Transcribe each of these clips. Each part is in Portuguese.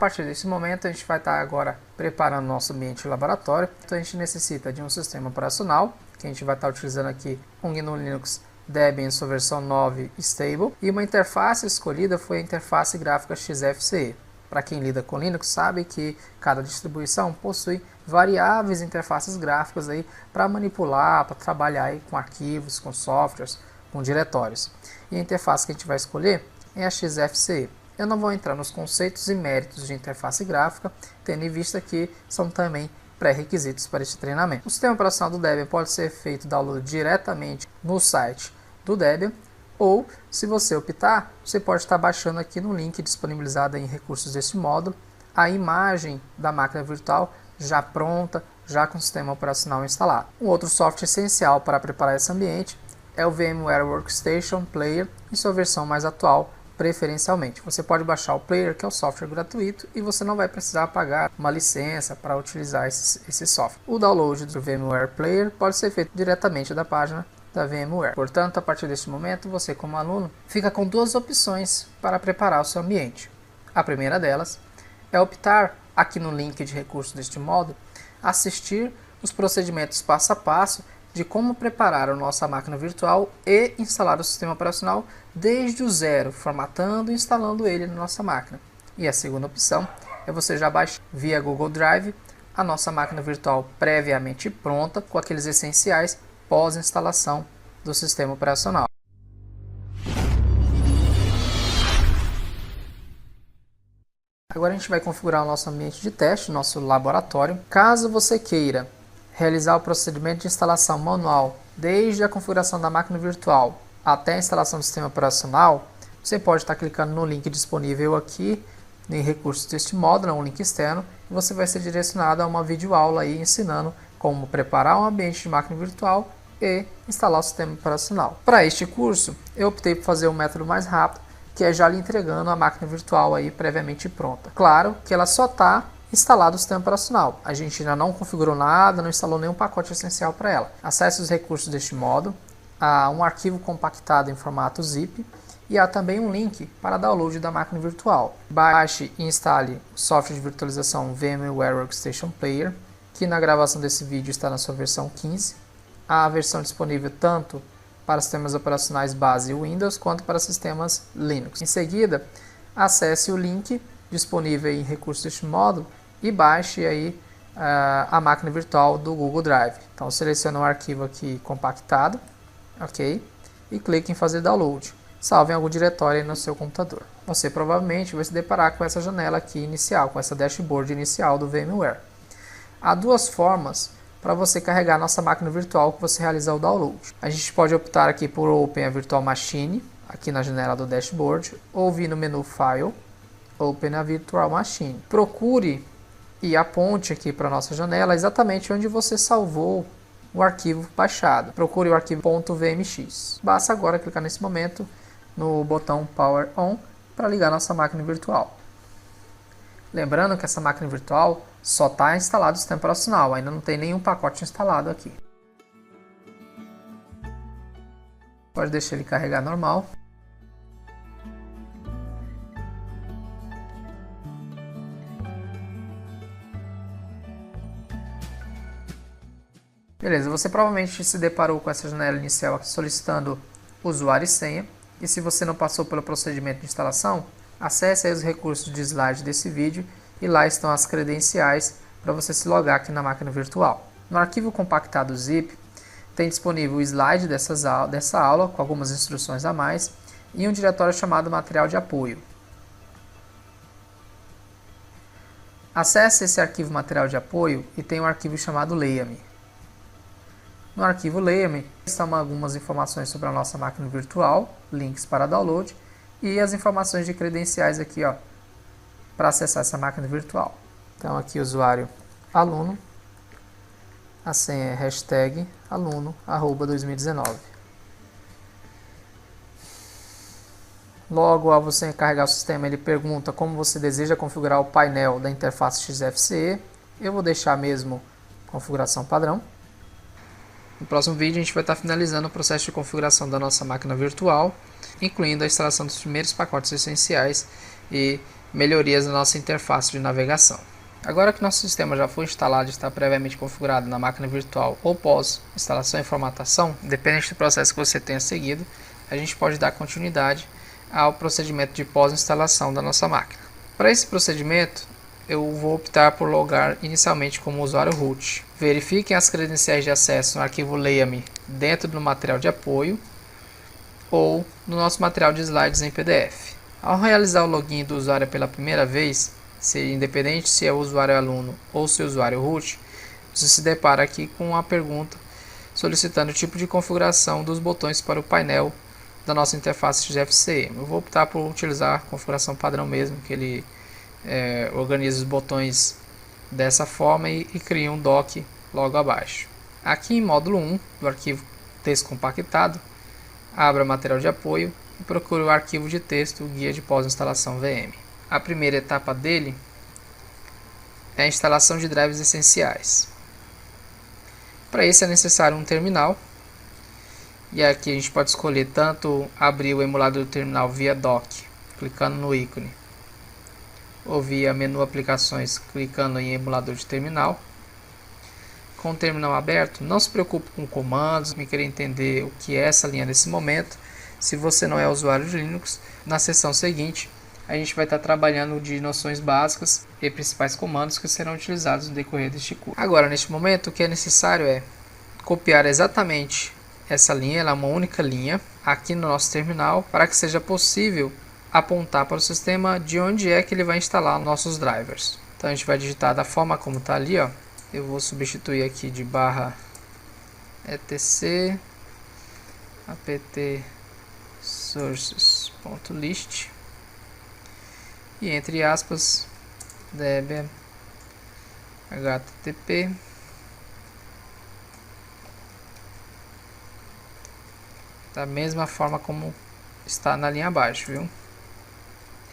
partir desse momento, a gente vai estar agora preparando nosso ambiente de laboratório. Então a gente necessita de um sistema operacional, que a gente vai estar utilizando aqui um GNU Linux Debian sua versão 9 Stable, e uma interface escolhida foi a interface gráfica XFCE. Para quem lida com Linux sabe que cada distribuição possui variáveis interfaces gráficas aí para manipular, para trabalhar aí com arquivos, com softwares, com diretórios. E a interface que a gente vai escolher é a XFCE. Eu não vou entrar nos conceitos e méritos de interface gráfica, tendo em vista que são também pré-requisitos para este treinamento. O sistema operacional do Debian pode ser feito download diretamente no site do Debian, ou, se você optar, você pode estar baixando aqui no link disponibilizado em recursos deste módulo, a imagem da máquina virtual já pronta, já com o sistema operacional instalado. Um outro software essencial para preparar esse ambiente é o VMware Workstation Player, em sua versão mais atual, preferencialmente. Você pode baixar o Player, que é o software gratuito, e você não vai precisar pagar uma licença para utilizar esse software. O download do VMware Player pode ser feito diretamente da página da VMware. Portanto, a partir deste momento, você como aluno fica com duas opções para preparar o seu ambiente. A primeira delas é optar, aqui no link de recursos deste módulo, assistir os procedimentos passo a passo de como preparar a nossa máquina virtual e instalar o sistema operacional desde o zero, formatando e instalando ele na nossa máquina. E a segunda opção é você já baixar via Google Drive a nossa máquina virtual previamente pronta, com aqueles essenciais pós-instalação do sistema operacional. Agora a gente vai configurar o nosso ambiente de teste, nosso laboratório. Caso você queira realizar o procedimento de instalação manual, desde a configuração da máquina virtual até a instalação do sistema operacional, você pode estar clicando no link disponível aqui em recursos deste módulo, um link externo, e você vai ser direcionado a uma videoaula aí ensinando como preparar um ambiente de máquina virtual e instalar o sistema operacional. Para este curso, eu optei por fazer o método mais rápido, que é já lhe entregando a máquina virtual aí previamente pronta. Claro que ela só está instalado o sistema operacional. A gente ainda não configurou nada, não instalou nenhum pacote essencial para ela. Acesse os recursos deste módulo, há um arquivo compactado em formato zip e há também um link para download da máquina virtual. Baixe e instale o software de virtualização VMware Workstation Player, que na gravação desse vídeo está na sua versão 15. Há a versão disponível tanto para sistemas operacionais base Windows quanto para sistemas Linux. Em seguida, acesse o link disponível em recursos deste módulo e baixe aí a máquina virtual do Google Drive. Então selecione o arquivo aqui compactado, ok? E clique em fazer download. Salve em algum diretório aí no seu computador. Você provavelmente vai se deparar com essa janela aqui inicial, com essa dashboard inicial do VMware. Há duas formas para você carregar a nossa máquina virtual que você realizar o download. A gente pode optar aqui por Open a Virtual Machine, aqui na janela do dashboard, ou vir no menu File, Open a Virtual Machine. Procure e aponte aqui para a nossa janela exatamente onde você salvou o arquivo baixado. Procure o arquivo .vmx. Basta agora clicar nesse momento no botão Power On para ligar a nossa máquina virtual. Lembrando que essa máquina virtual só está instalado o sistema operacional, ainda não tem nenhum pacote instalado aqui. Pode deixar ele carregar normal. Beleza, você provavelmente se deparou com essa janela inicial aqui solicitando usuário e senha. E se você não passou pelo procedimento de instalação, acesse aí os recursos de slide desse vídeo e lá estão as credenciais para você se logar aqui na máquina virtual. No arquivo compactado zip, tem disponível o slide dessa aula com algumas instruções a mais e um diretório chamado material de apoio. Acesse esse arquivo material de apoio e tem um arquivo chamado Leia-me. No arquivo Leia-me estão algumas informações sobre a nossa máquina virtual, links para download e as informações de credenciais aqui, ó, para acessar essa máquina virtual. Então aqui usuário aluno, a senha é hashtag aluno@2019. Logo ao você carregar o sistema, ele pergunta como você deseja configurar o painel da interface XFCE. Eu vou deixar mesmo configuração padrão. No próximo vídeo a gente vai estar finalizando o processo de configuração da nossa máquina virtual, incluindo a instalação dos primeiros pacotes essenciais e melhorias na nossa interface de navegação. Agora que nosso sistema já foi instalado e está previamente configurado na máquina virtual ou pós-instalação e formatação, independente do processo que você tenha seguido, a gente pode dar continuidade ao procedimento de pós-instalação da nossa máquina. Para esse procedimento, eu vou optar por logar inicialmente como usuário root. Verifiquem as credenciais de acesso no arquivo Leia-me dentro do material de apoio ou no nosso material de slides em PDF. Ao realizar o login do usuário pela primeira vez, independente se é o usuário aluno ou se é o usuário root, você se depara aqui com uma pergunta solicitando o tipo de configuração dos botões para o painel da nossa interface XFCE. Eu vou optar por utilizar a configuração padrão mesmo, que ele organiza os botões dessa forma e cria um dock logo abaixo. Aqui em módulo 1 do arquivo texto compactado, abra material de apoio e procure o arquivo de texto guia de pós-instalação VM. A primeira etapa dele é a instalação de drivers essenciais. Para isso é necessário um terminal, e aqui a gente pode escolher tanto abrir o emulador do terminal via dock, clicando no ícone, ou via menu aplicações, clicando em emulador de terminal. Com o terminal aberto, não se preocupe com comandos, me querer entender o que é essa linha nesse momento. Se você não é usuário de Linux, na seção seguinte a gente vai estar trabalhando de noções básicas e principais comandos que serão utilizados no decorrer deste curso. Agora, neste momento, o que é necessário é copiar exatamente essa linha, ela é uma única linha, aqui no nosso terminal, para que seja possível apontar para o sistema de onde é que ele vai instalar nossos drivers. Então a gente vai digitar da forma como está ali, ó. Eu vou substituir aqui de barra etc apt sources.list e entre aspas debian http da mesma forma como está na linha abaixo, viu?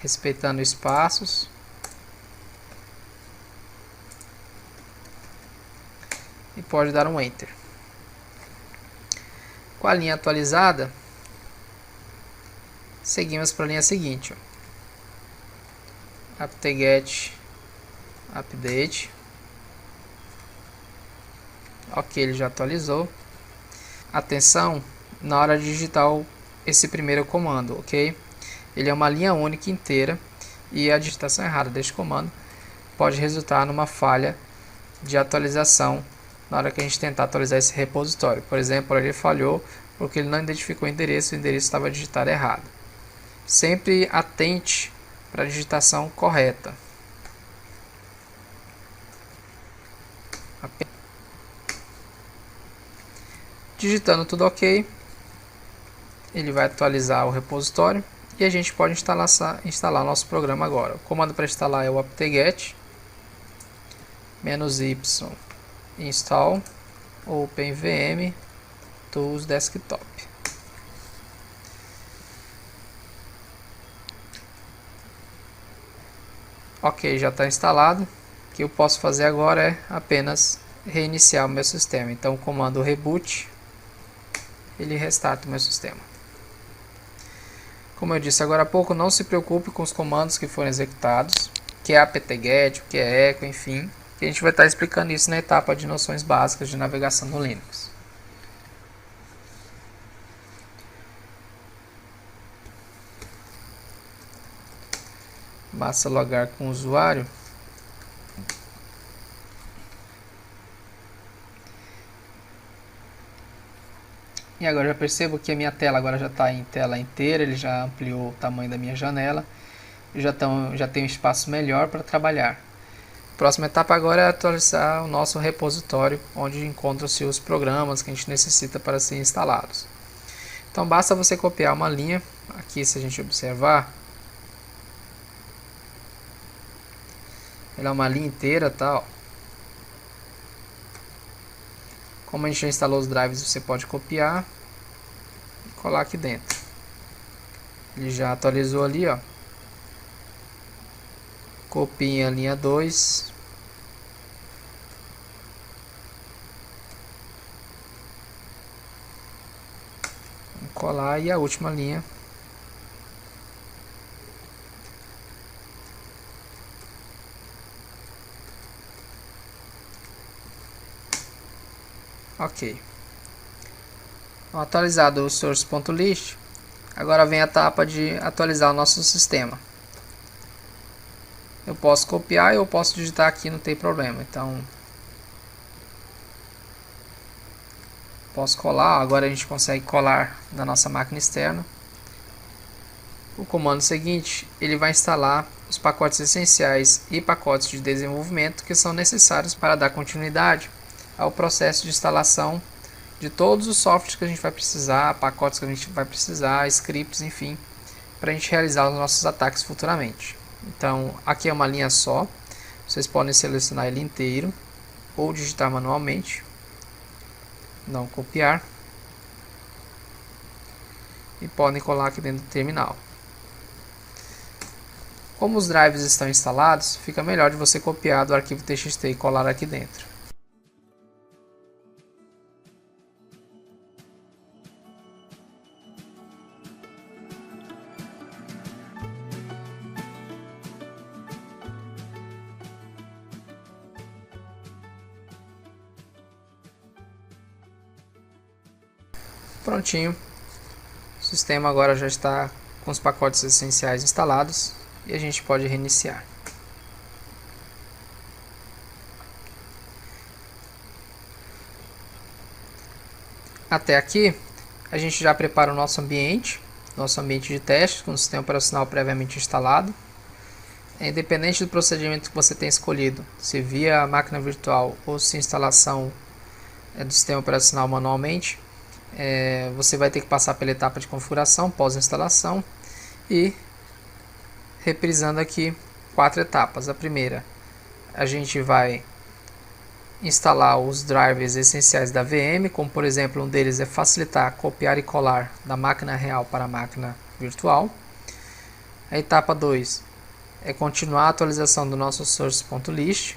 Respeitando espaços. E pode dar um Enter. Com a linha atualizada, seguimos para a linha seguinte, apt-get update. Ok, ele já atualizou. Atenção na hora de digitar esse primeiro comando, ok? Ele é uma linha única inteira e a digitação errada deste comando pode resultar numa falha de atualização na hora que a gente tentar atualizar esse repositório. Por exemplo, ele falhou porque ele não identificou o endereço estava digitado errado. Sempre atente para a digitação correta. Digitando tudo ok, ele vai atualizar o repositório e a gente pode instalar nosso programa agora. O comando para instalar é o apt-get -y install openvm tools desktop. Ok, já está instalado. O que eu posso fazer agora é apenas reiniciar o meu sistema. Então o comando reboot ele restarta o meu sistema. Como eu disse agora há pouco, não se preocupe com os comandos que foram executados, o que é apt-get, o que é echo, enfim. A gente vai estar explicando isso na etapa de noções básicas de navegação no Linux. Basta logar com o usuário. E agora já percebo que a minha tela agora já está em tela inteira, ele já ampliou o tamanho da minha janela. Eu já tenho um espaço melhor para trabalhar. A próxima etapa agora é atualizar o nosso repositório, onde encontram-se os programas que a gente necessita para serem instalados. Então basta você copiar uma linha, aqui se a gente observar, ela é uma linha inteira, tá? Como a gente já instalou os drivers, você pode copiar e colar aqui dentro. Ele já atualizou ali, ó. Copiem a linha 2. Vamos colar e a última linha. Ok. Atualizado o source.list, agora vem a etapa de atualizar o nosso sistema. Eu posso copiar e eu posso digitar aqui, não tem problema. Então, posso colar. Agora a gente consegue colar na nossa máquina externa. O comando seguinte, ele vai instalar os pacotes essenciais e pacotes de desenvolvimento que são necessários para dar continuidade ao processo de instalação de todos os softwares que a gente vai precisar, pacotes que a gente vai precisar, scripts, enfim, para a gente realizar os nossos ataques futuramente. Então, aqui é uma linha só, vocês podem selecionar ele inteiro ou digitar manualmente, não copiar, e podem colar aqui dentro do terminal. Como os drives estão instalados, fica melhor de você copiar do arquivo txt e colar aqui dentro. Prontinho, o sistema agora já está com os pacotes essenciais instalados e a gente pode reiniciar. Até aqui a gente já prepara o nosso ambiente de teste com o sistema operacional previamente instalado. Independente do procedimento que você tenha escolhido, se via máquina virtual ou se instalação do sistema operacional manualmente, você vai ter que passar pela etapa de configuração pós-instalação e reprisando aqui 4 etapas. A primeira, a gente vai instalar os drivers essenciais da VM, como por exemplo um deles é facilitar copiar e colar da máquina real para a máquina virtual. A etapa 2 é continuar a atualização do nosso source.list.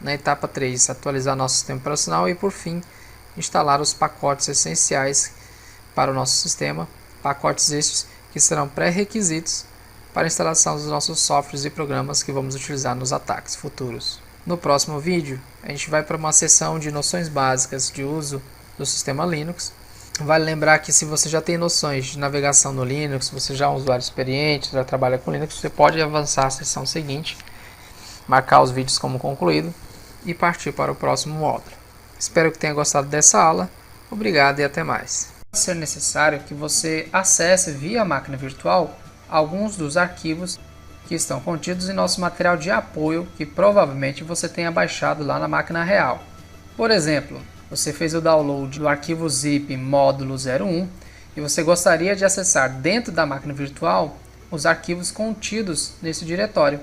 Na etapa 3, atualizar nosso sistema operacional e por fim instalar os pacotes essenciais para o nosso sistema, pacotes estes que serão pré-requisitos para a instalação dos nossos softwares e programas que vamos utilizar nos ataques futuros. No próximo vídeo, a gente vai para uma sessão de noções básicas de uso do sistema Linux. Vale lembrar que se você já tem noções de navegação no Linux, você já é um usuário experiente, já trabalha com Linux, você pode avançar à sessão seguinte, marcar os vídeos como concluído e partir para o próximo módulo. Espero que tenha gostado dessa aula. Obrigado e até mais. Pode ser necessário que você acesse via máquina virtual alguns dos arquivos que estão contidos em nosso material de apoio que provavelmente você tenha baixado lá na máquina real. Por exemplo, você fez o download do arquivo zip módulo 01 e você gostaria de acessar dentro da máquina virtual os arquivos contidos nesse diretório.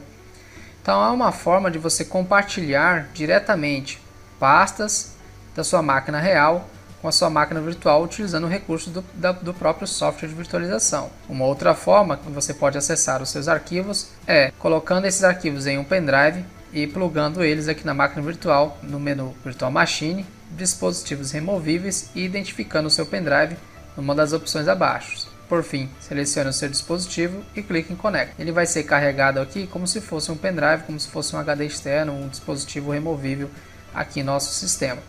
Então é uma forma de você compartilhar diretamente pastas da sua máquina real com a sua máquina virtual utilizando o recurso do próprio software de virtualização. Uma outra forma que você pode acessar os seus arquivos é colocando esses arquivos em um pendrive e plugando eles aqui na máquina virtual no menu Virtual Machine, dispositivos removíveis e identificando o seu pendrive numa das opções abaixo. Por fim, selecione o seu dispositivo e clique em Connect. Ele vai ser carregado aqui como se fosse um pendrive, como se fosse um HD externo, um dispositivo removível aqui em nosso sistema.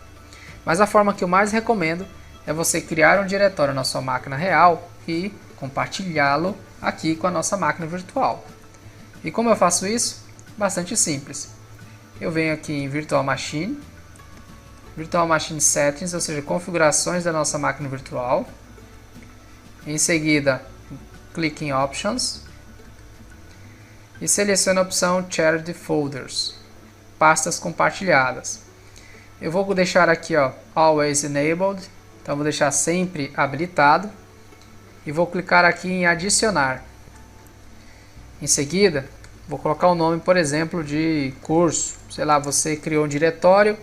Mas a forma que eu mais recomendo é você criar um diretório na sua máquina real e compartilhá-lo aqui com a nossa máquina virtual. E como eu faço isso? Bastante simples. Eu venho aqui em Virtual Machine Settings, ou seja, configurações da nossa máquina virtual. Em seguida, clique em Options e selecione a opção Shared Folders, pastas compartilhadas. Eu vou deixar aqui Always Enabled, então vou deixar sempre habilitado e vou clicar aqui em Adicionar. Em seguida, vou colocar o nome, por exemplo, de curso. Sei lá, você criou um diretório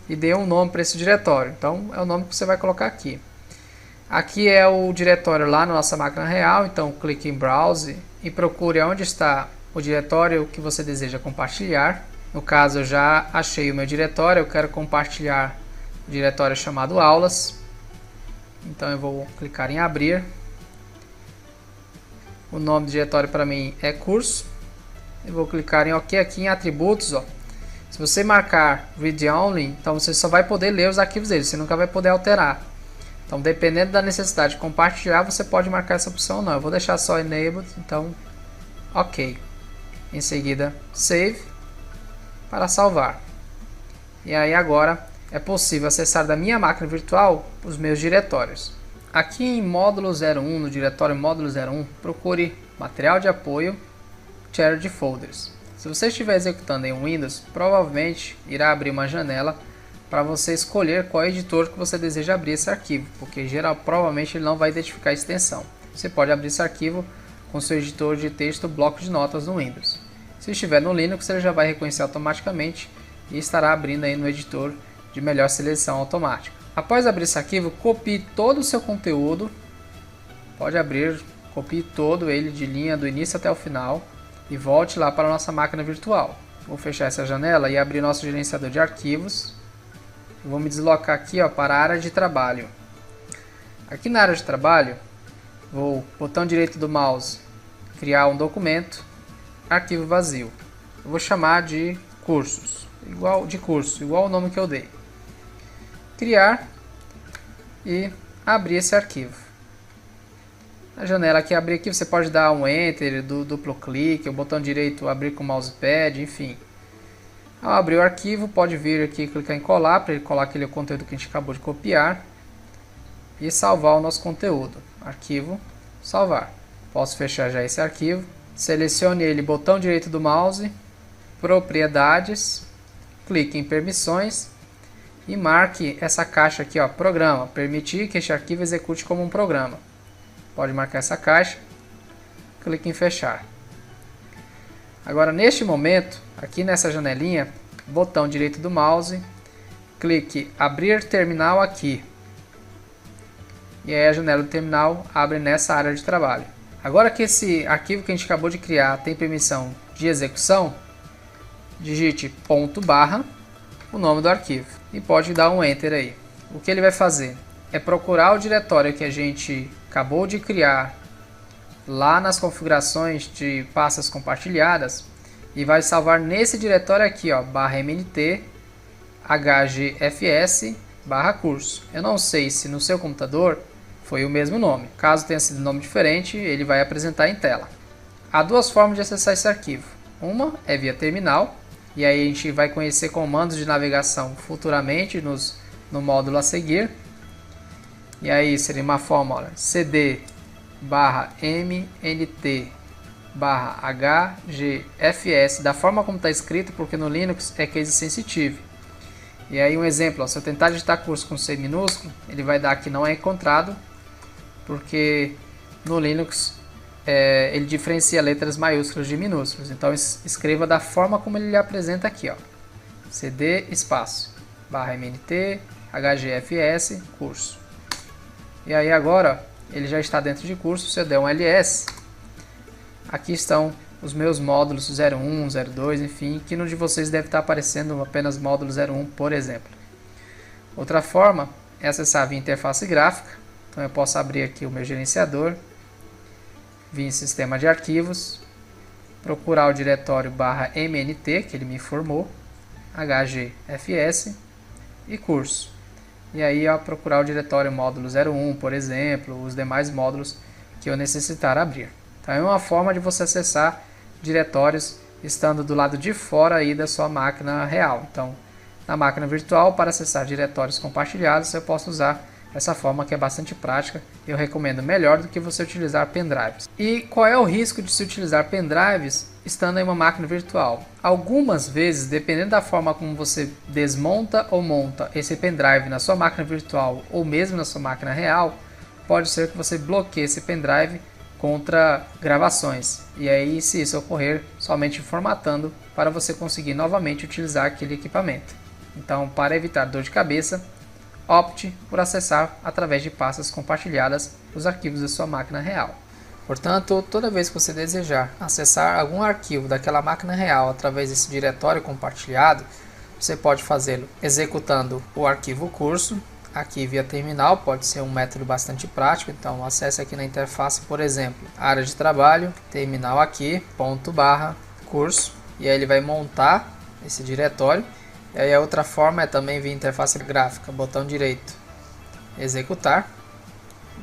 e deu um nome para esse diretório, então é o nome que você vai colocar aqui. Aqui é o diretório lá na nossa máquina real, então clique em Browse e procure onde está o diretório que você deseja compartilhar. No caso, eu já achei o meu diretório, eu quero compartilhar o diretório chamado Aulas. Então eu vou clicar em Abrir. O nome do diretório para mim é Curso. Eu vou clicar em OK aqui em Atributos. Se você marcar Read Only, então você só vai poder ler os arquivos dele, você nunca vai poder alterar. Então, dependendo da necessidade de compartilhar, você pode marcar essa opção ou não. Eu vou deixar só Enabled, então, OK. Em seguida, Save, para salvar. E aí agora é possível acessar da minha máquina virtual os meus diretórios. Aqui em módulo 01, no diretório módulo 01, procure material de apoio, Shared Folders. Se você estiver executando em Windows, provavelmente irá abrir uma janela para você escolher qual editor que você deseja abrir esse arquivo, porque provavelmente ele não vai identificar a extensão. Você pode abrir esse arquivo com seu editor de texto bloco de notas no Windows. Se estiver no Linux, ele já vai reconhecer automaticamente e estará abrindo aí no editor de melhor seleção automática. Após abrir esse arquivo, copie todo o seu conteúdo, pode abrir, copie todo ele de linha do início até o final e volte lá para a nossa máquina virtual. Vou fechar essa janela e abrir nosso gerenciador de arquivos. Vou me deslocar aqui para a área de trabalho. Aqui na área de trabalho, vou botão direito do mouse, criar um documento, arquivo vazio. Eu vou chamar de cursos, igual o nome que eu dei. Criar e abrir esse arquivo. Na janela que abrir aqui, você pode dar um Enter, duplo clique, o botão direito abrir com o mousepad, enfim. Ao abrir o arquivo, pode vir aqui e clicar em colar, para ele colar aquele conteúdo que a gente acabou de copiar. E salvar o nosso conteúdo. Arquivo, salvar. Posso fechar já esse arquivo. Selecione ele, botão direito do mouse, propriedades, clique em permissões e marque essa caixa aqui, programa, permitir que este arquivo execute como um programa. Pode marcar essa caixa, clique em fechar. Agora neste momento, aqui nessa janelinha, botão direito do mouse, clique abrir terminal aqui. E aí a janela do terminal abre nessa área de trabalho. Agora que esse arquivo que a gente acabou de criar tem permissão de execução, digite /, o nome do arquivo e pode dar um Enter aí. O que ele vai fazer é procurar o diretório que a gente acabou de criar lá nas configurações de pastas compartilhadas e vai salvar nesse diretório aqui, /mnt hgfs /curso. Eu não sei se no seu computador foi o mesmo nome. Caso tenha sido um nome diferente, ele vai apresentar em tela. Há duas formas de acessar esse arquivo. Uma é via terminal, e aí a gente vai conhecer comandos de navegação futuramente no módulo a seguir. E aí seria uma forma, cd /mnt hgfs, da forma como está escrito, porque no Linux é case sensitive. E aí um exemplo, se eu tentar digitar curso com C minúsculo, ele vai dar que não é encontrado, porque no Linux ele diferencia letras maiúsculas de minúsculas. Então escreva da forma como ele lhe apresenta aqui, cd espaço /mnt hgfs curso. E aí agora ele já está dentro de curso. Se eu der um ls, aqui estão os meus módulos 01, 02, enfim, que no de vocês deve estar aparecendo apenas módulo 01, por exemplo. Outra forma é acessar via interface gráfica. Então eu posso abrir aqui o meu gerenciador, vir em sistema de arquivos, procurar o diretório /mnt, que ele me informou, hgfs e curso. E aí procurar o diretório módulo 01, por exemplo, os demais módulos que eu necessitar abrir. Então é uma forma de você acessar diretórios estando do lado de fora aí da sua máquina real. Então, na máquina virtual, para acessar diretórios compartilhados, eu posso usar essa forma, que é bastante prática. Eu recomendo melhor do que você utilizar pendrives. E qual é o risco de se utilizar pendrives estando em uma máquina virtual? Algumas vezes, dependendo da forma como você desmonta ou monta esse pendrive na sua máquina virtual ou mesmo na sua máquina real, pode ser que você bloqueie esse pendrive contra gravações. E aí, se isso ocorrer, somente formatando para você conseguir novamente utilizar aquele equipamento. Então, para evitar dor de cabeça, opte por acessar através de pastas compartilhadas os arquivos da sua máquina real. Portanto, toda vez que você desejar acessar algum arquivo daquela máquina real através desse diretório compartilhado, você pode fazê-lo executando o arquivo curso. Aqui via terminal pode ser um método bastante prático, então acesse aqui na interface, por exemplo, área de trabalho, terminal aqui, /curso, e aí ele vai montar esse diretório. E aí a outra forma é também via interface gráfica, botão direito, executar.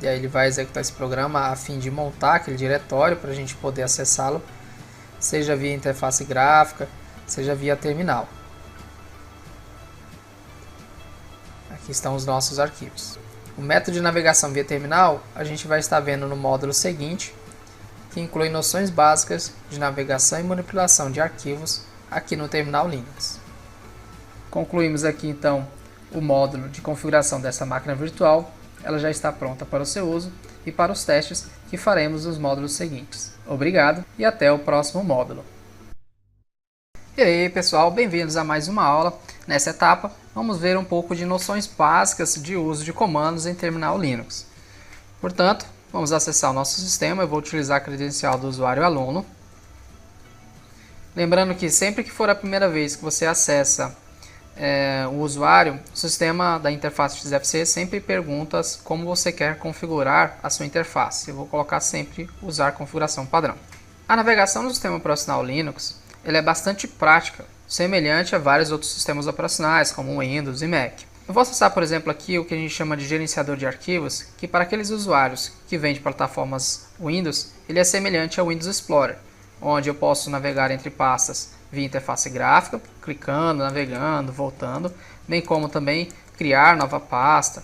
E aí ele vai executar esse programa a fim de montar aquele diretório para a gente poder acessá-lo, seja via interface gráfica, seja via terminal. Aqui estão os nossos arquivos. O método de navegação via terminal a gente vai estar vendo no módulo seguinte, que inclui noções básicas de navegação e manipulação de arquivos aqui no terminal Linux. Concluímos aqui então o módulo de configuração dessa máquina virtual. Ela já está pronta para o seu uso e para os testes que faremos nos módulos seguintes. Obrigado e até o próximo módulo. E aí pessoal, bem-vindos a mais uma aula. Nessa etapa vamos ver um pouco de noções básicas de uso de comandos em terminal Linux. Portanto, vamos acessar o nosso sistema. Eu vou utilizar a credencial do usuário aluno. Lembrando que sempre que for a primeira vez que você acessa o usuário, o sistema da interface XFCE sempre pergunta como você quer configurar a sua interface. Eu vou colocar sempre usar configuração padrão. A navegação no sistema operacional Linux ela é bastante prática, semelhante a vários outros sistemas operacionais como Windows e Mac. Eu vou acessar, por exemplo, aqui o que a gente chama de gerenciador de arquivos, que para aqueles usuários que vêm de plataformas Windows, ele é semelhante ao Windows Explorer, onde eu posso navegar entre pastas via interface gráfica, clicando, navegando, voltando, bem como também criar nova pasta,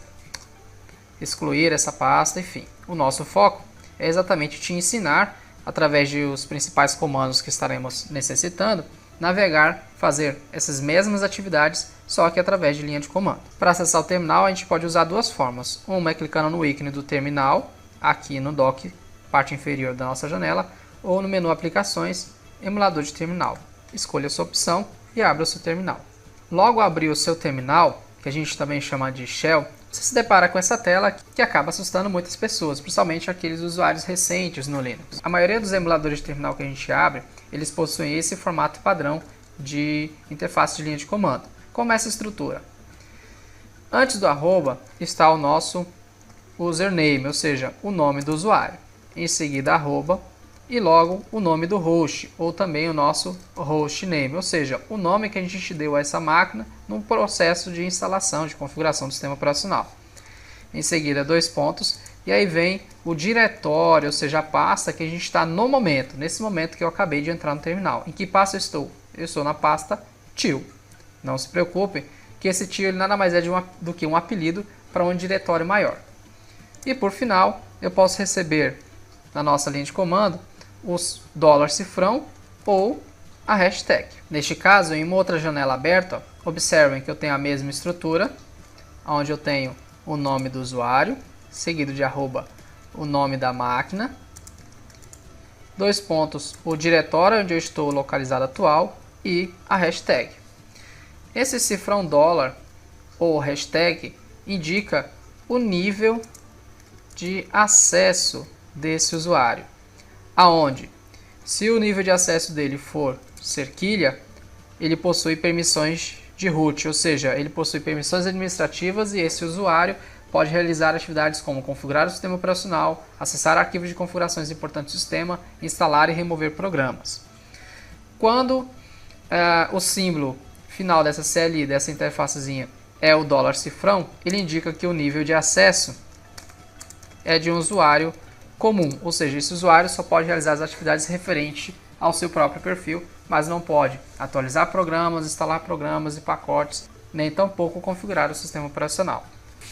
excluir essa pasta, enfim. O nosso foco é exatamente te ensinar, através dos principais comandos que estaremos necessitando, navegar, fazer essas mesmas atividades, só que através de linha de comando. Para acessar o terminal, a gente pode usar duas formas. Uma é clicando no ícone do terminal, aqui no dock, parte inferior da nossa janela, ou no menu aplicações, emulador de terminal. Escolha a sua opção e abra o seu terminal. Logo ao abrir o seu terminal, que a gente também chama de shell, você se depara com essa tela que acaba assustando muitas pessoas, principalmente aqueles usuários recentes no Linux. A maioria dos emuladores de terminal que a gente abre, eles possuem esse formato padrão de interface de linha de comando. Como é essa estrutura? Antes do arroba está o nosso username, ou seja, o nome do usuário. Em seguida arroba e logo o nome do host, ou também o nosso hostname, ou seja, o nome que a gente deu a essa máquina no processo de instalação, de configuração do sistema operacional. Em seguida, dois pontos, e aí vem o diretório, ou seja, a pasta que a gente está no momento, nesse momento que eu acabei de entrar no terminal. Em que pasta eu estou? Eu estou na pasta til. Não se preocupe, que esse til ele nada mais é do que um apelido para um diretório maior. E por final, eu posso receber na nossa linha de comando os $cifrão ou a hashtag. Neste caso, em uma outra janela aberta, observem que eu tenho a mesma estrutura, onde eu tenho o nome do usuário, seguido de arroba o nome da máquina, dois pontos, o diretório onde eu estou localizado atual e a hashtag. Esse cifrão dólar ou hashtag indica o nível de acesso desse usuário. Aonde, se o nível de acesso dele for cerquilha, ele possui permissões de root, ou seja, ele possui permissões administrativas e esse usuário pode realizar atividades como configurar o sistema operacional, acessar arquivos de configurações importantes do sistema, instalar e remover programas. Quando o símbolo final dessa CLI, dessa interfacezinha, é o $cifrão, ele indica que o nível de acesso é de um usuário comum, ou seja, esse usuário só pode realizar as atividades referentes ao seu próprio perfil, mas não pode atualizar programas, instalar programas e pacotes, nem tampouco configurar o sistema operacional.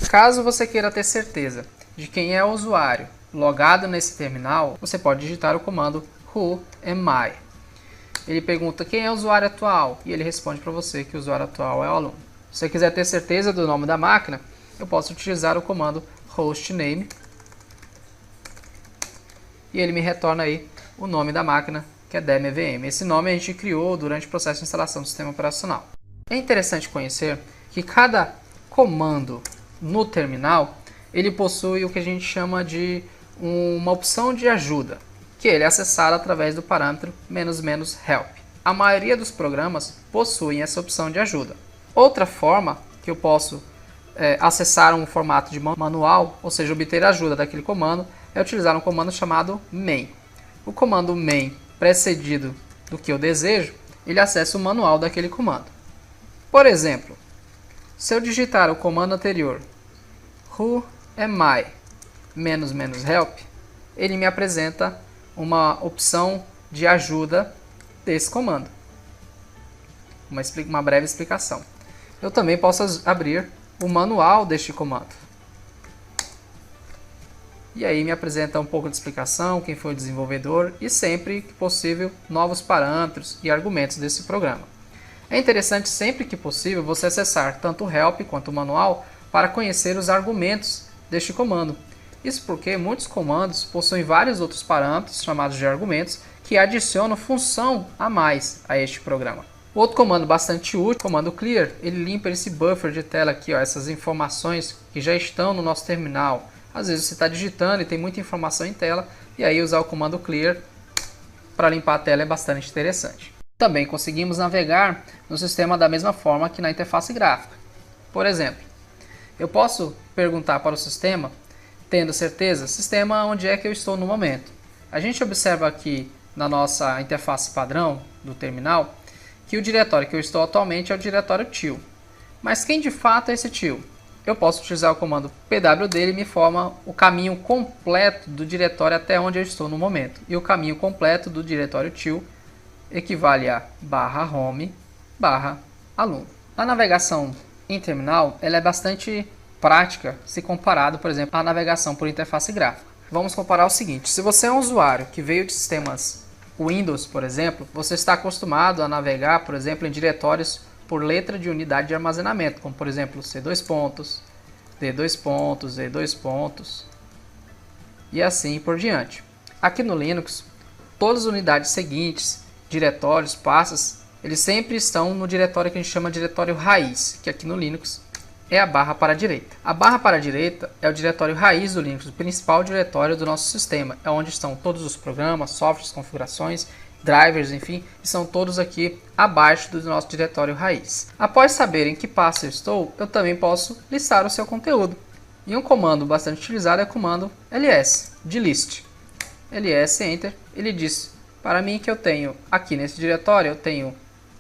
Caso você queira ter certeza de quem é o usuário logado nesse terminal, você pode digitar o comando who am I. Ele pergunta quem é o usuário atual e ele responde para você que o usuário atual é o aluno. Se você quiser ter certeza do nome da máquina, eu posso utilizar o comando hostname e ele me retorna aí o nome da máquina, que é DEMVM. Esse nome a gente criou durante o processo de instalação do sistema operacional. É interessante conhecer que cada comando no terminal, ele possui o que a gente chama de uma opção de ajuda, que ele é acessado através do parâmetro --help. A maioria dos programas possuem essa opção de ajuda. Outra forma que eu posso acessar um formato de manual, ou seja, obter ajuda daquele comando, é utilizar um comando chamado main. O comando main precedido do que eu desejo, ele acessa o manual daquele comando. Por exemplo, se eu digitar o comando anterior, who am I -help, ele me apresenta uma opção de ajuda desse comando. Uma breve explicação. Eu também posso abrir o manual deste comando. E aí me apresenta um pouco de explicação, quem foi o desenvolvedor e sempre que possível novos parâmetros e argumentos desse programa. É interessante sempre que possível você acessar tanto o help quanto o manual para conhecer os argumentos deste comando. Isso porque muitos comandos possuem vários outros parâmetros chamados de argumentos que adicionam função a mais a este programa. Outro comando bastante útil, o comando clear, ele limpa esse buffer de tela aqui, ó, essas informações que já estão no nosso terminal. Às vezes você está digitando e tem muita informação em tela, e aí usar o comando clear para limpar a tela é bastante interessante. Também conseguimos navegar no sistema da mesma forma que na interface gráfica. Por exemplo, eu posso perguntar para o sistema, tendo certeza, sistema, onde é que eu estou no momento. A gente observa aqui na nossa interface padrão do terminal que o diretório que eu estou atualmente é o diretório til. Mas quem de fato é esse til? Eu posso utilizar o comando pwd, ele me forma o caminho completo do diretório até onde eu estou no momento. E o caminho completo do diretório til equivale a /home /aluno. A navegação em terminal ela é bastante prática se comparado, por exemplo, à navegação por interface gráfica. Vamos comparar o seguinte: se você é um usuário que veio de sistemas Windows, por exemplo, você está acostumado a navegar, por exemplo, em diretórios por letra de unidade de armazenamento, como por exemplo C2 pontos, D2 pontos, E2 pontos e assim por diante. Aqui no Linux, todas as unidades seguintes, diretórios, pastas, eles sempre estão no diretório que a gente chama de diretório raiz, que aqui no Linux é a barra para a direita. A barra para a direita é o diretório raiz do Linux, o principal diretório do nosso sistema. É onde estão todos os programas, softwares, configurações, drivers, enfim, são todos aqui abaixo do nosso diretório raiz. Após saber em que pasta eu estou, eu também posso listar o seu conteúdo. E um comando bastante utilizado é o comando ls, de list. ls, enter, ele diz para mim que eu tenho aqui nesse diretório, eu tenho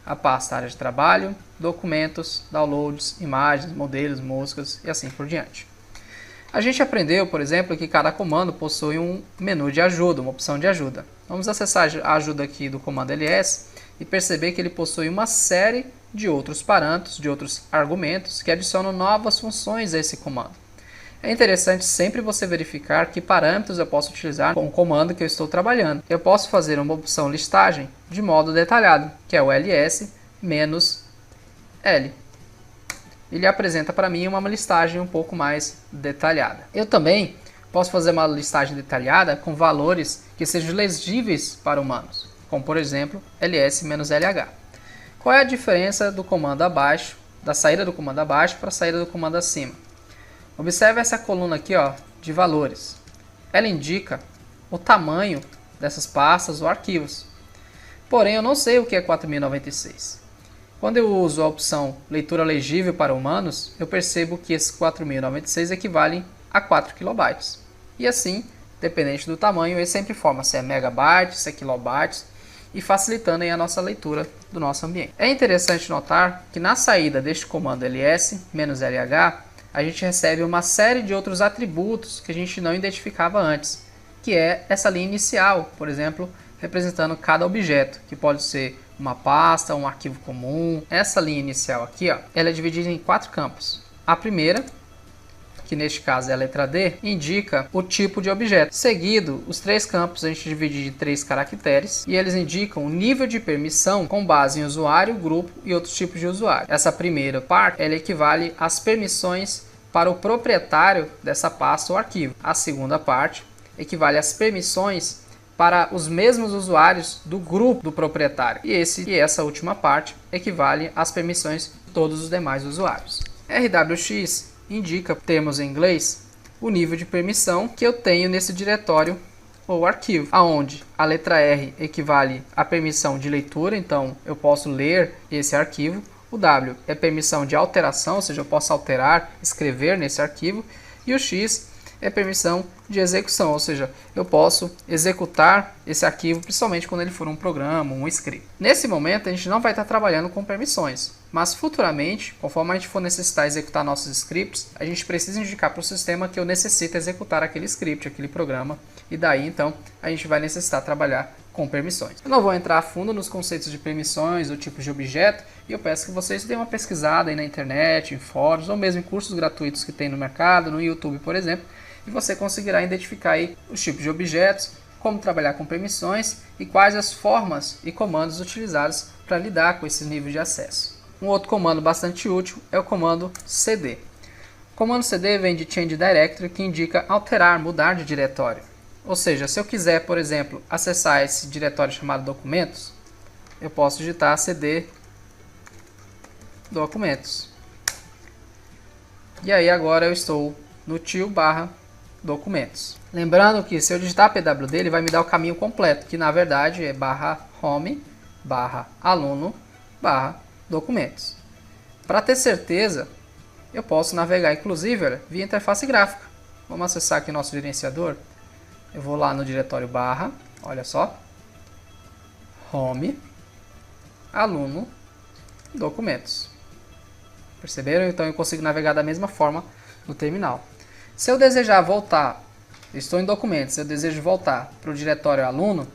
a pasta área de trabalho, documentos, downloads, imagens, modelos, músicas e assim por diante. A gente aprendeu, por exemplo, que cada comando possui um menu de ajuda, uma opção de ajuda. Vamos acessar a ajuda aqui do comando ls e perceber que ele possui uma série de outros parâmetros, de outros argumentos que adicionam novas funções a esse comando. É interessante sempre você verificar que parâmetros eu posso utilizar com o comando que eu estou trabalhando. Eu posso fazer uma opção listagem de modo detalhado, que é o ls -l. Ele apresenta para mim uma listagem um pouco mais detalhada. Eu também posso fazer uma listagem detalhada com valores que sejam legíveis para humanos, como por exemplo ls-lh. Qual é a diferença do comando abaixo, da saída do comando abaixo para a saída do comando acima? Observe essa coluna aqui, ó, de valores. Ela indica o tamanho dessas pastas ou arquivos. Porém, eu não sei o que é 4096. Quando eu uso a opção leitura legível para humanos, eu percebo que esses 4096 equivalem a 4 KB. E assim, dependente do tamanho, ele sempre forma se é megabytes, se é kilobytes, e facilitando aí a nossa leitura do nosso ambiente. É interessante notar que na saída deste comando ls-lh, a gente recebe uma série de outros atributos que a gente não identificava antes, que é essa linha inicial, por exemplo, representando cada objeto, que pode ser uma pasta, um arquivo comum. Essa linha inicial aqui, ó, ela é dividida em 4 campos. A primeira, que neste caso é a letra D, indica o tipo de objeto. Seguido, os 3 campos a gente divide em 3 caracteres e eles indicam o nível de permissão com base em usuário, grupo e outros tipos de usuário. Essa primeira parte, ela equivale às permissões para o proprietário dessa pasta ou arquivo. A segunda parte equivale às permissões para os mesmos usuários do grupo do proprietário. E essa última parte equivale às permissões de todos os demais usuários. RWX indica, termos em inglês, o nível de permissão que eu tenho nesse diretório ou arquivo, aonde a letra R equivale à permissão de leitura, então eu posso ler esse arquivo. O W é permissão de alteração, ou seja, eu posso alterar, escrever nesse arquivo. E o X é permissão de execução, ou seja, eu posso executar esse arquivo, principalmente quando ele for um programa, um script. Nesse momento, a gente não vai estar trabalhando com permissões, mas futuramente, conforme a gente for necessitar executar nossos scripts, a gente precisa indicar para o sistema que eu necessito executar aquele script, aquele programa, e daí então a gente vai necessitar trabalhar com permissões. Eu não vou entrar a fundo nos conceitos de permissões ou tipos de objeto, e eu peço que vocês deem uma pesquisada aí na internet, em fóruns, ou mesmo em cursos gratuitos que tem no mercado, no YouTube, por exemplo, e você conseguirá identificar aí os tipos de objetos, como trabalhar com permissões e quais as formas e comandos utilizados para lidar com esses níveis de acesso. Um outro comando bastante útil é o comando cd. O comando cd vem de Change Directory, que indica alterar, mudar de diretório. Ou seja, se eu quiser, por exemplo, acessar esse diretório chamado documentos, eu posso digitar cd documentos. E aí agora eu estou no tio/documentos. Lembrando que se eu digitar pwd, ele vai me dar o caminho completo, que na verdade é /home/aluno/documentos. Para ter certeza, eu posso navegar inclusive, olha, via interface gráfica. Vamos acessar aqui nosso gerenciador. Eu vou lá no diretório barra, olha só, home, aluno, documentos. Perceberam? Então eu consigo navegar da mesma forma no terminal. Se eu desejar voltar, estou em documentos, se eu desejo voltar para o diretório aluno,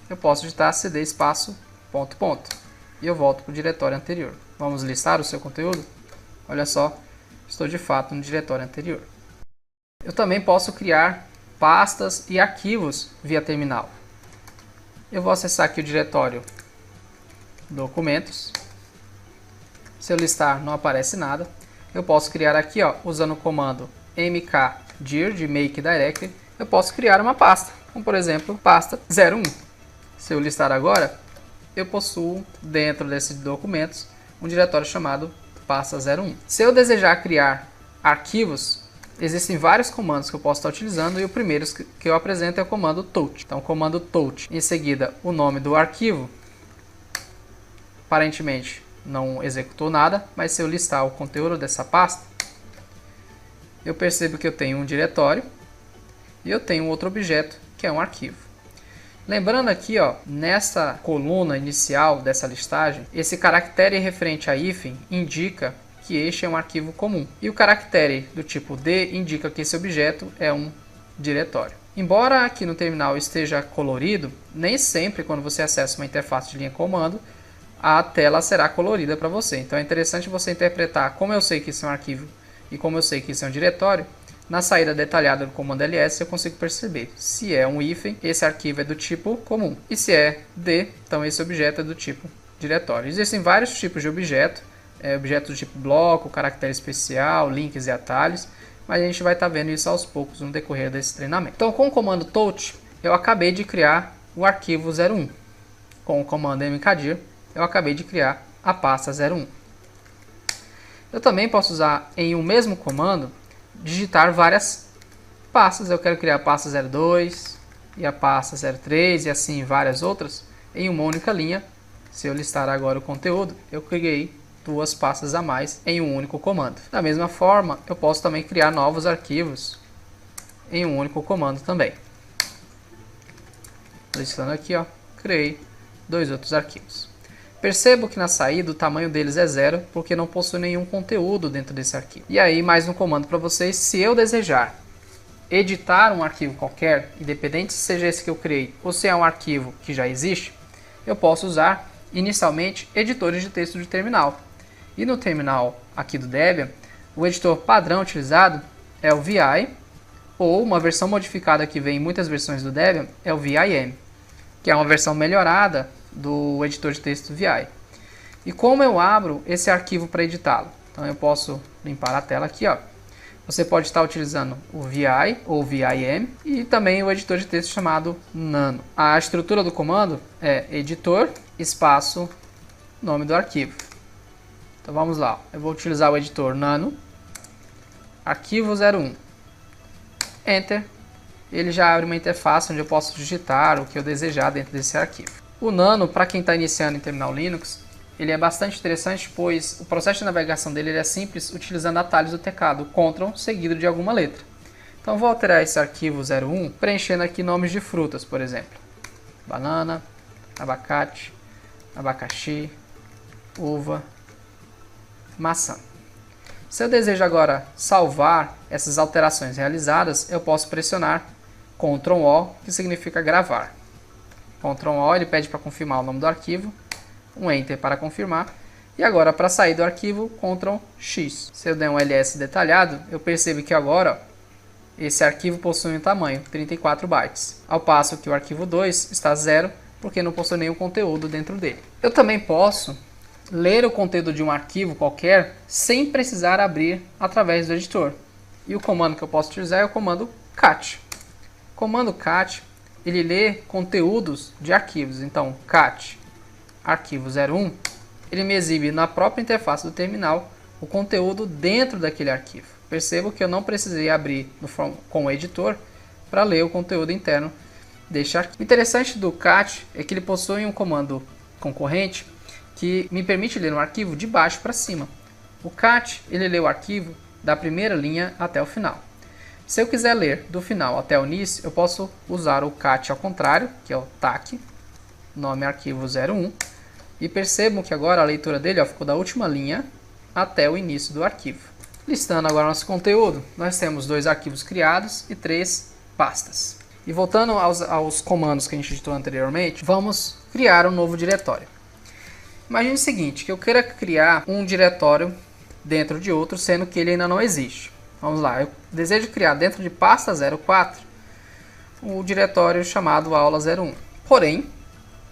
eu posso digitar cd espaço ponto ponto e eu volto para o diretório anterior. Vamos listar o seu conteúdo? Olha só, estou de fato no diretório anterior. Eu também posso criar pastas e arquivos via terminal. Eu vou acessar aqui o diretório documentos. Se eu listar, não aparece nada. Eu posso criar aqui, ó, usando o comando mkdir de make directory, eu posso criar uma pasta, como por exemplo, pasta 01. Se eu listar agora, eu possuo dentro desses documentos um diretório chamado pasta 01. Se eu desejar criar arquivos, existem vários comandos que eu posso estar utilizando e o primeiro que eu apresento é o comando touch. Então, o comando touch, em seguida o nome do arquivo, aparentemente não executou nada, mas se eu listar o conteúdo dessa pasta, eu percebo que eu tenho um diretório e eu tenho outro objeto que é um arquivo. Lembrando aqui, ó, nessa coluna inicial dessa listagem, esse caractere referente a hífen indica que este é um arquivo comum. E o caractere do tipo D indica que esse objeto é um diretório. Embora aqui no terminal esteja colorido, nem sempre quando você acessa uma interface de linha comando, a tela será colorida para você. Então é interessante você interpretar como eu sei que isso é um arquivo e como eu sei que isso é um diretório. Na saída detalhada do comando ls eu consigo perceber se é um hífen, esse arquivo é do tipo comum. E se é D, então esse objeto é do tipo diretório. Existem vários tipos de objeto. Objetos do tipo bloco, caractere especial, links e atalhos, mas a gente vai estar vendo isso aos poucos no decorrer desse treinamento. Então, com o comando touch, eu acabei de criar o arquivo 01. Com o comando mkdir, eu acabei de criar a pasta 01. Eu também posso usar em um mesmo comando, digitar várias pastas. Eu quero criar a pasta 02 e a pasta 03 e assim várias outras em uma única linha. Se eu listar agora o conteúdo, eu criei duas pastas a mais em um único comando. Da mesma forma, eu posso também criar novos arquivos em um único comando também. Listando aqui, ó, criei dois outros arquivos. Percebo que na saída o tamanho deles é 0, porque não possui nenhum conteúdo dentro desse arquivo. E aí, mais um comando para vocês. Se eu desejar editar um arquivo qualquer, independente se seja esse que eu criei ou se é um arquivo que já existe, eu posso usar inicialmente editores de texto de terminal. E no terminal aqui do Debian, o editor padrão utilizado é o VI, ou uma versão modificada que vem em muitas versões do Debian é o VIM, que é uma versão melhorada do editor de texto VI. E como eu abro esse arquivo para editá-lo? Então eu posso limpar a tela aqui, ó. Você pode estar utilizando o VI ou VIM e também o editor de texto chamado Nano. A estrutura do comando é editor, espaço, nome do arquivo. Então vamos lá, eu vou utilizar o editor Nano, arquivo 01, Enter, ele já abre uma interface onde eu posso digitar o que eu desejar dentro desse arquivo. O Nano, para quem está iniciando em terminal Linux, ele é bastante interessante, pois o processo de navegação dele é simples, utilizando atalhos do teclado, Ctrl seguido de alguma letra. Então vou alterar esse arquivo 01 preenchendo aqui nomes de frutas, por exemplo. Banana, abacate, abacaxi, uva, maçã. Se eu desejo agora salvar essas alterações realizadas, eu posso pressionar Ctrl O, que significa gravar. Ctrl O ele pede para confirmar o nome do arquivo, um Enter para confirmar, e agora para sair do arquivo, Ctrl X. Se eu der um ls detalhado, eu percebo que agora esse arquivo possui um tamanho 34 bytes, ao passo que o arquivo 2 está 0, porque não possui nenhum conteúdo dentro dele. Eu também posso ler o conteúdo de um arquivo qualquer sem precisar abrir através do editor. E o comando que eu posso utilizar é o comando cat. O comando cat, ele lê conteúdos de arquivos. Então, cat arquivo 01, ele me exibe na própria interface do terminal o conteúdo dentro daquele arquivo. Percebo que eu não precisei abrir com o editor para ler o conteúdo interno deste arquivo. O interessante do cat é que ele possui um comando concorrente que me permite ler um arquivo de baixo para cima. O cat, ele lê o arquivo da primeira linha até o final. Se eu quiser ler do final até o início, eu posso usar o cat ao contrário, que é o tac, nome arquivo 01, e percebam que agora a leitura dele ficou da última linha até o início do arquivo. Listando agora nosso conteúdo, nós temos 2 arquivos criados e 3 pastas. E voltando aos comandos que a gente digitou anteriormente, vamos criar um novo diretório. Imagine o seguinte, que eu queira criar um diretório dentro de outro, sendo que ele ainda não existe. Vamos lá, eu desejo criar dentro de pasta 04 o diretório chamado aula 01. Porém,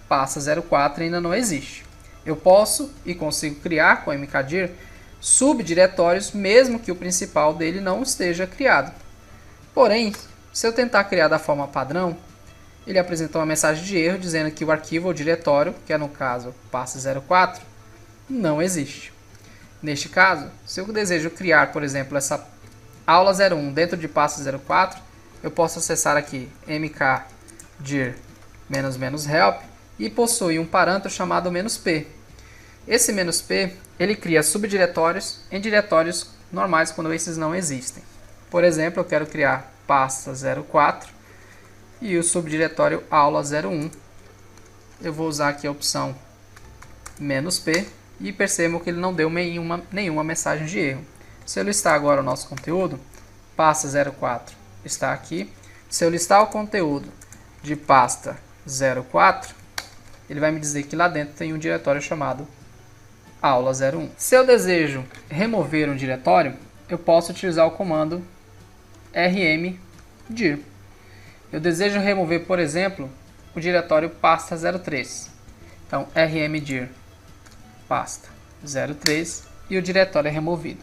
pasta 04 ainda não existe. Eu posso e consigo criar com o mkdir subdiretórios, mesmo que o principal dele não esteja criado. Porém, se eu tentar criar da forma padrão, ele apresenta uma mensagem de erro dizendo que o arquivo ou diretório, que é no caso pasta 04, não existe. Neste caso, se eu desejo criar, por exemplo, essa aula 01 dentro de pasta 04, eu posso acessar aqui mkdir --help e possui um parâmetro chamado "-p". Esse "-p", ele cria subdiretórios em diretórios normais quando esses não existem. Por exemplo, eu quero criar pasta 04 e o subdiretório aula 01. Eu vou usar aqui a opção "-p" e percebo que ele não deu nenhuma mensagem de erro. Se eu listar agora o nosso conteúdo, pasta 04 está aqui. Se eu listar o conteúdo de pasta 04, ele vai me dizer que lá dentro tem um diretório chamado aula 01. Se eu desejo remover um diretório, eu posso utilizar o comando rmdir. Eu desejo remover, por exemplo, o diretório pasta 03. Então, rmdir pasta 03 e o diretório é removido.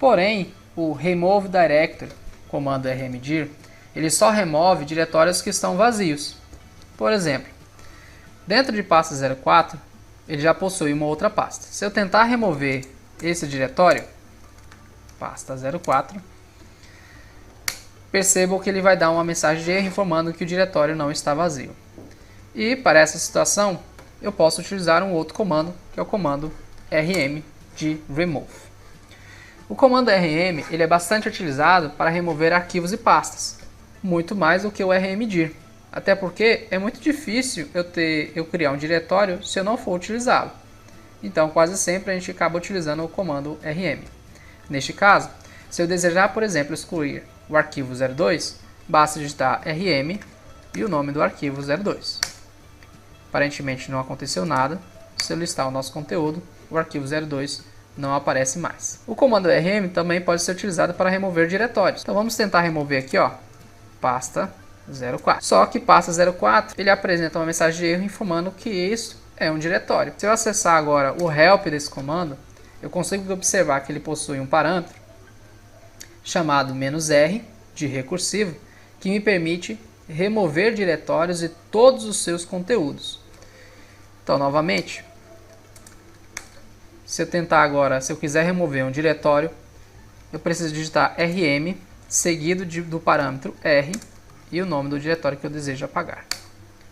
Porém, o remove directory, comando rmdir, ele só remove diretórios que estão vazios. Por exemplo, dentro de pasta 04, ele já possui uma outra pasta. Se eu tentar remover esse diretório, pasta 04, percebo que ele vai dar uma mensagem de erro informando que o diretório não está vazio. E para essa situação, eu posso utilizar um outro comando, que é o comando rm de remove. O comando rm ele é bastante utilizado para remover arquivos e pastas, muito mais do que o rmdir. Até porque é muito difícil eu criar um diretório se eu não for utilizá-lo. Então, quase sempre a gente acaba utilizando o comando rm. Neste caso, se eu desejar, por exemplo, excluir o arquivo 02, basta digitar rm e o nome do arquivo 02. Aparentemente não aconteceu nada. Se eu listar o nosso conteúdo, o arquivo 02 não aparece mais. O comando rm também pode ser utilizado para remover diretórios. Então vamos tentar remover aqui, pasta 04. Só que pasta 04 ele apresenta uma mensagem de erro informando que isso é um diretório. Se eu acessar agora o help desse comando, eu consigo observar que ele possui um parâmetro chamado "-r", de recursivo, que me permite remover diretórios e todos os seus conteúdos. Então, novamente, se eu quiser remover um diretório, eu preciso digitar rm, seguido do parâmetro r e o nome do diretório que eu desejo apagar.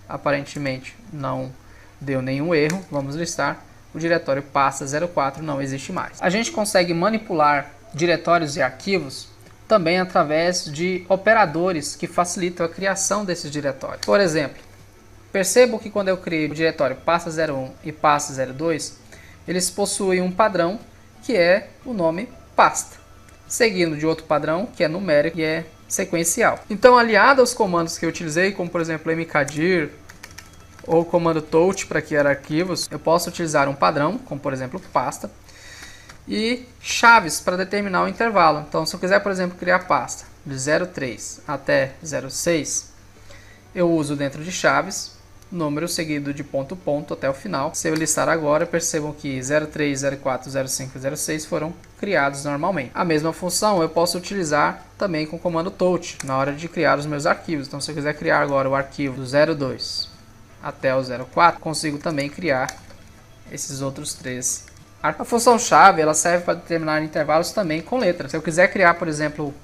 Aparentemente não deu nenhum erro, vamos listar. O diretório pasta 04 não existe mais. A gente consegue manipular diretórios e arquivos também através de operadores que facilitam a criação desses diretórios. Por exemplo, percebo que quando eu criei o diretório pasta01 e pasta02, eles possuem um padrão que é o nome pasta, seguindo de outro padrão que é numérico e é sequencial. Então, aliado aos comandos que eu utilizei, como por exemplo mkdir ou o comando touch para criar arquivos, eu posso utilizar um padrão, como por exemplo pasta, e chaves para determinar o intervalo. Então, se eu quiser, por exemplo, criar pasta de 03 até 06, eu uso dentro de chaves número seguido de ponto ponto até o final. Se eu listar agora, percebam que 03, 04, 05 e 06 foram criados normalmente. A mesma função eu posso utilizar também com o comando touch na hora de criar os meus arquivos. Então, se eu quiser criar agora o arquivo do 02 até o 04, consigo também criar esses outros três. A função chave ela serve para determinar intervalos também com letras. Se eu quiser criar, por exemplo,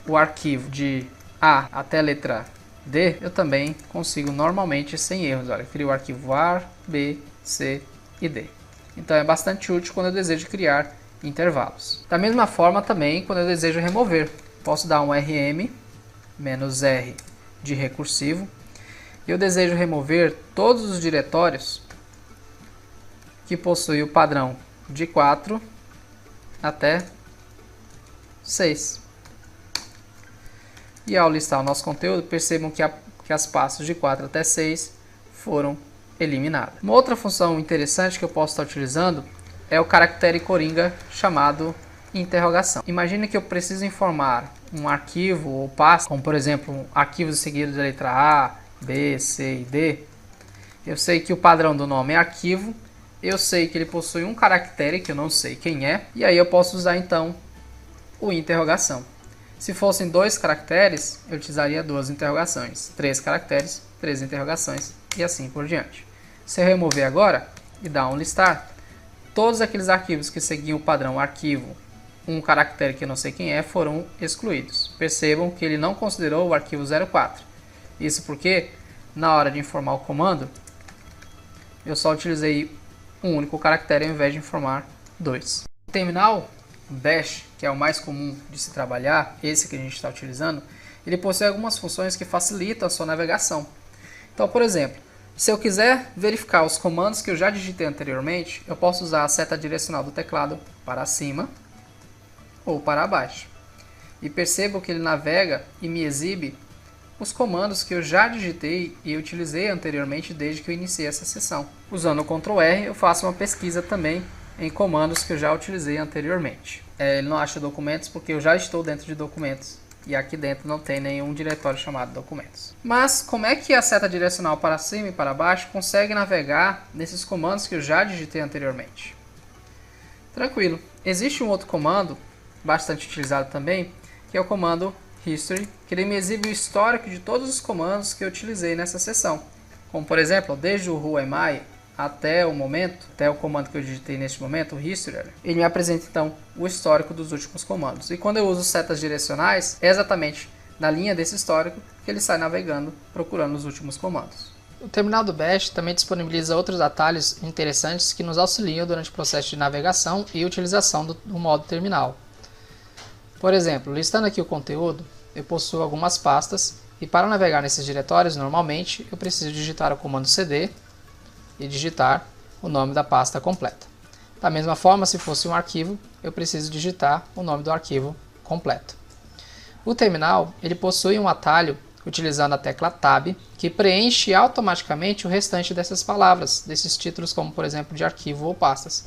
o arquivo de A até a letra D, eu também consigo normalmente sem erros. Olha, eu crio o arquivo var, B, C e D. Então é bastante útil quando eu desejo criar intervalos. Da mesma forma também quando eu desejo remover. Posso dar um rm -r de recursivo. E eu desejo remover todos os diretórios que possuem o padrão de 4 até 6. E ao listar o nosso conteúdo, percebam que as pastas de 4 até 6 foram eliminadas. Uma outra função interessante que eu posso estar utilizando é o caractere coringa chamado interrogação. Imagine que eu preciso informar um arquivo ou pasta, como por exemplo arquivos seguidos da letra A, B, C e D. Eu sei que o padrão do nome é arquivo. Eu sei que ele possui um caractere que eu não sei quem é, e aí eu posso usar então o interrogação. Se fossem 2 caracteres, eu utilizaria 2 interrogações, 3 caracteres, 3 interrogações e assim por diante. Se eu remover agora e dar um listar, todos aqueles arquivos que seguiam o padrão arquivo, um caractere que eu não sei quem é, foram excluídos. Percebam que ele não considerou o arquivo 04. Isso porque, na hora de informar o comando, eu só utilizei um único caractere ao invés de informar 2. O terminal Bash, que é o mais comum de se trabalhar, esse que a gente está utilizando, ele possui algumas funções que facilitam a sua navegação. Então, por exemplo, se eu quiser verificar os comandos que eu já digitei anteriormente, eu posso usar a seta direcional do teclado para cima ou para baixo. E percebo que ele navega e me exibe os comandos que eu já digitei e utilizei anteriormente desde que eu iniciei essa sessão. Usando o Ctrl R, eu faço uma pesquisa também em comandos que eu já utilizei anteriormente. Ele não acha documentos porque eu já estou dentro de documentos e aqui dentro não tem nenhum diretório chamado documentos. Mas como é que a seta direcional para cima e para baixo consegue navegar nesses comandos que eu já digitei anteriormente? Tranquilo, existe um outro comando bastante utilizado também, que é o comando History, que ele me exibe o histórico de todos os comandos que eu utilizei nessa sessão. Como por exemplo, desde o who am I até o momento, até o comando que eu digitei neste momento, o History, ele me apresenta então o histórico dos últimos comandos. E quando eu uso setas direcionais, é exatamente na linha desse histórico que ele sai navegando, procurando os últimos comandos. O terminal do Bash também disponibiliza outros atalhos interessantes que nos auxiliam durante o processo de navegação e utilização do modo terminal. Por exemplo, listando aqui o conteúdo, eu possuo algumas pastas e para navegar nesses diretórios, normalmente, eu preciso digitar o comando cd e digitar o nome da pasta completa. Da mesma forma, se fosse um arquivo, eu preciso digitar o nome do arquivo completo. O terminal ele possui um atalho utilizando a tecla Tab, que preenche automaticamente o restante dessas palavras, desses títulos como, por exemplo, de arquivo ou pastas.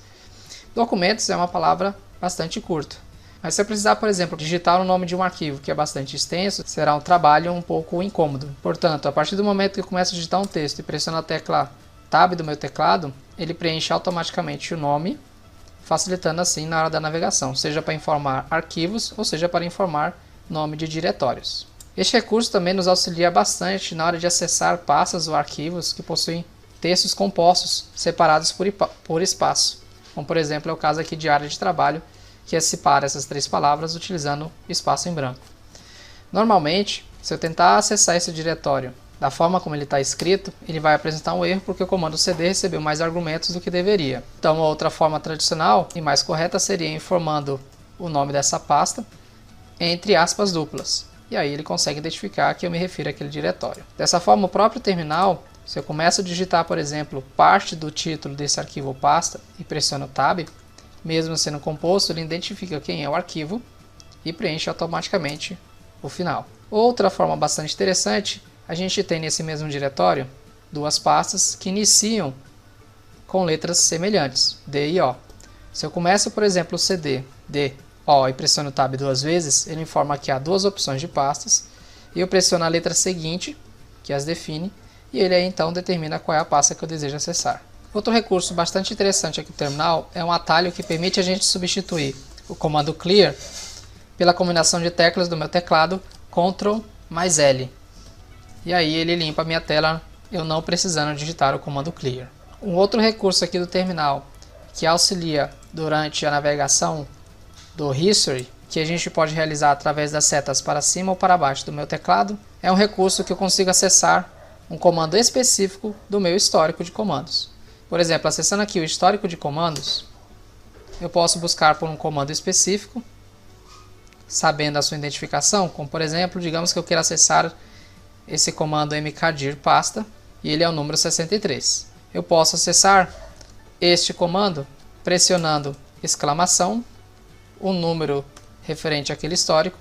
Documentos é uma palavra bastante curta. Mas se eu precisar, por exemplo, digitar o nome de um arquivo que é bastante extenso, será um trabalho um pouco incômodo. Portanto, a partir do momento que eu começo a digitar um texto e pressiono a tecla Tab do meu teclado, ele preenche automaticamente o nome, facilitando assim na hora da navegação, seja para informar arquivos ou seja para informar nome de diretórios. Este recurso também nos auxilia bastante na hora de acessar pastas ou arquivos que possuem textos compostos separados por espaço, como por exemplo é o caso aqui de área de trabalho, que separa essas 3 palavras utilizando espaço em branco. Normalmente, se eu tentar acessar esse diretório da forma como ele está escrito, ele vai apresentar um erro porque o comando cd recebeu mais argumentos do que deveria. Então, uma outra forma tradicional e mais correta seria informando o nome dessa pasta entre aspas duplas. E aí ele consegue identificar que eu me refiro àquele diretório. Dessa forma, o próprio terminal, se eu começo a digitar, por exemplo, parte do título desse arquivo ou pasta e pressiono Tab, mesmo sendo composto, ele identifica quem é o arquivo e preenche automaticamente o final. Outra forma bastante interessante, a gente tem nesse mesmo diretório duas pastas que iniciam com letras semelhantes, D e O. Se eu começo, por exemplo, o CD, D, O e pressiono Tab duas vezes, ele informa que há duas opções de pastas, e eu pressiono a letra seguinte, que as define, e ele aí então determina qual é a pasta que eu desejo acessar. Outro recurso bastante interessante aqui no terminal é um atalho que permite a gente substituir o comando clear pela combinação de teclas do meu teclado Ctrl mais L. E aí ele limpa a minha tela, eu não precisando digitar o comando clear. Um outro recurso aqui do terminal que auxilia durante a navegação do History, que a gente pode realizar através das setas para cima ou para baixo do meu teclado, é um recurso que eu consigo acessar um comando específico do meu histórico de comandos. Por exemplo, acessando aqui o histórico de comandos, eu posso buscar por um comando específico, sabendo a sua identificação, como por exemplo, digamos que eu queira acessar esse comando mkdir pasta, e ele é o número 63. Eu posso acessar este comando pressionando exclamação, o número referente àquele histórico,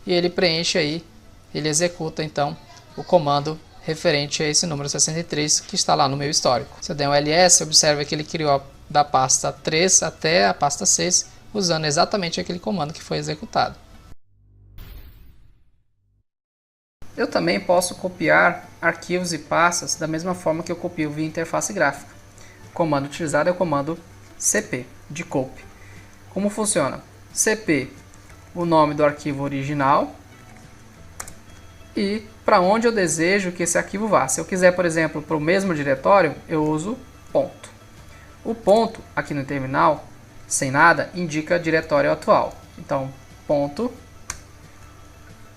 e ele preenche aí, ele executa então o comando referente a esse número 63 que está lá no meu histórico. Se eu der um ls, observe que ele criou da pasta 3 até a pasta 6, usando exatamente aquele comando que foi executado. Eu também posso copiar arquivos e pastas da mesma forma que eu copio via interface gráfica. O comando utilizado é o comando cp, de copy. Como funciona? cp, o nome do arquivo original, e para onde eu desejo que esse arquivo vá. Se eu quiser, por exemplo, para o mesmo diretório, eu uso ponto. O ponto, aqui no terminal, sem nada, indica diretório atual. Então, ponto,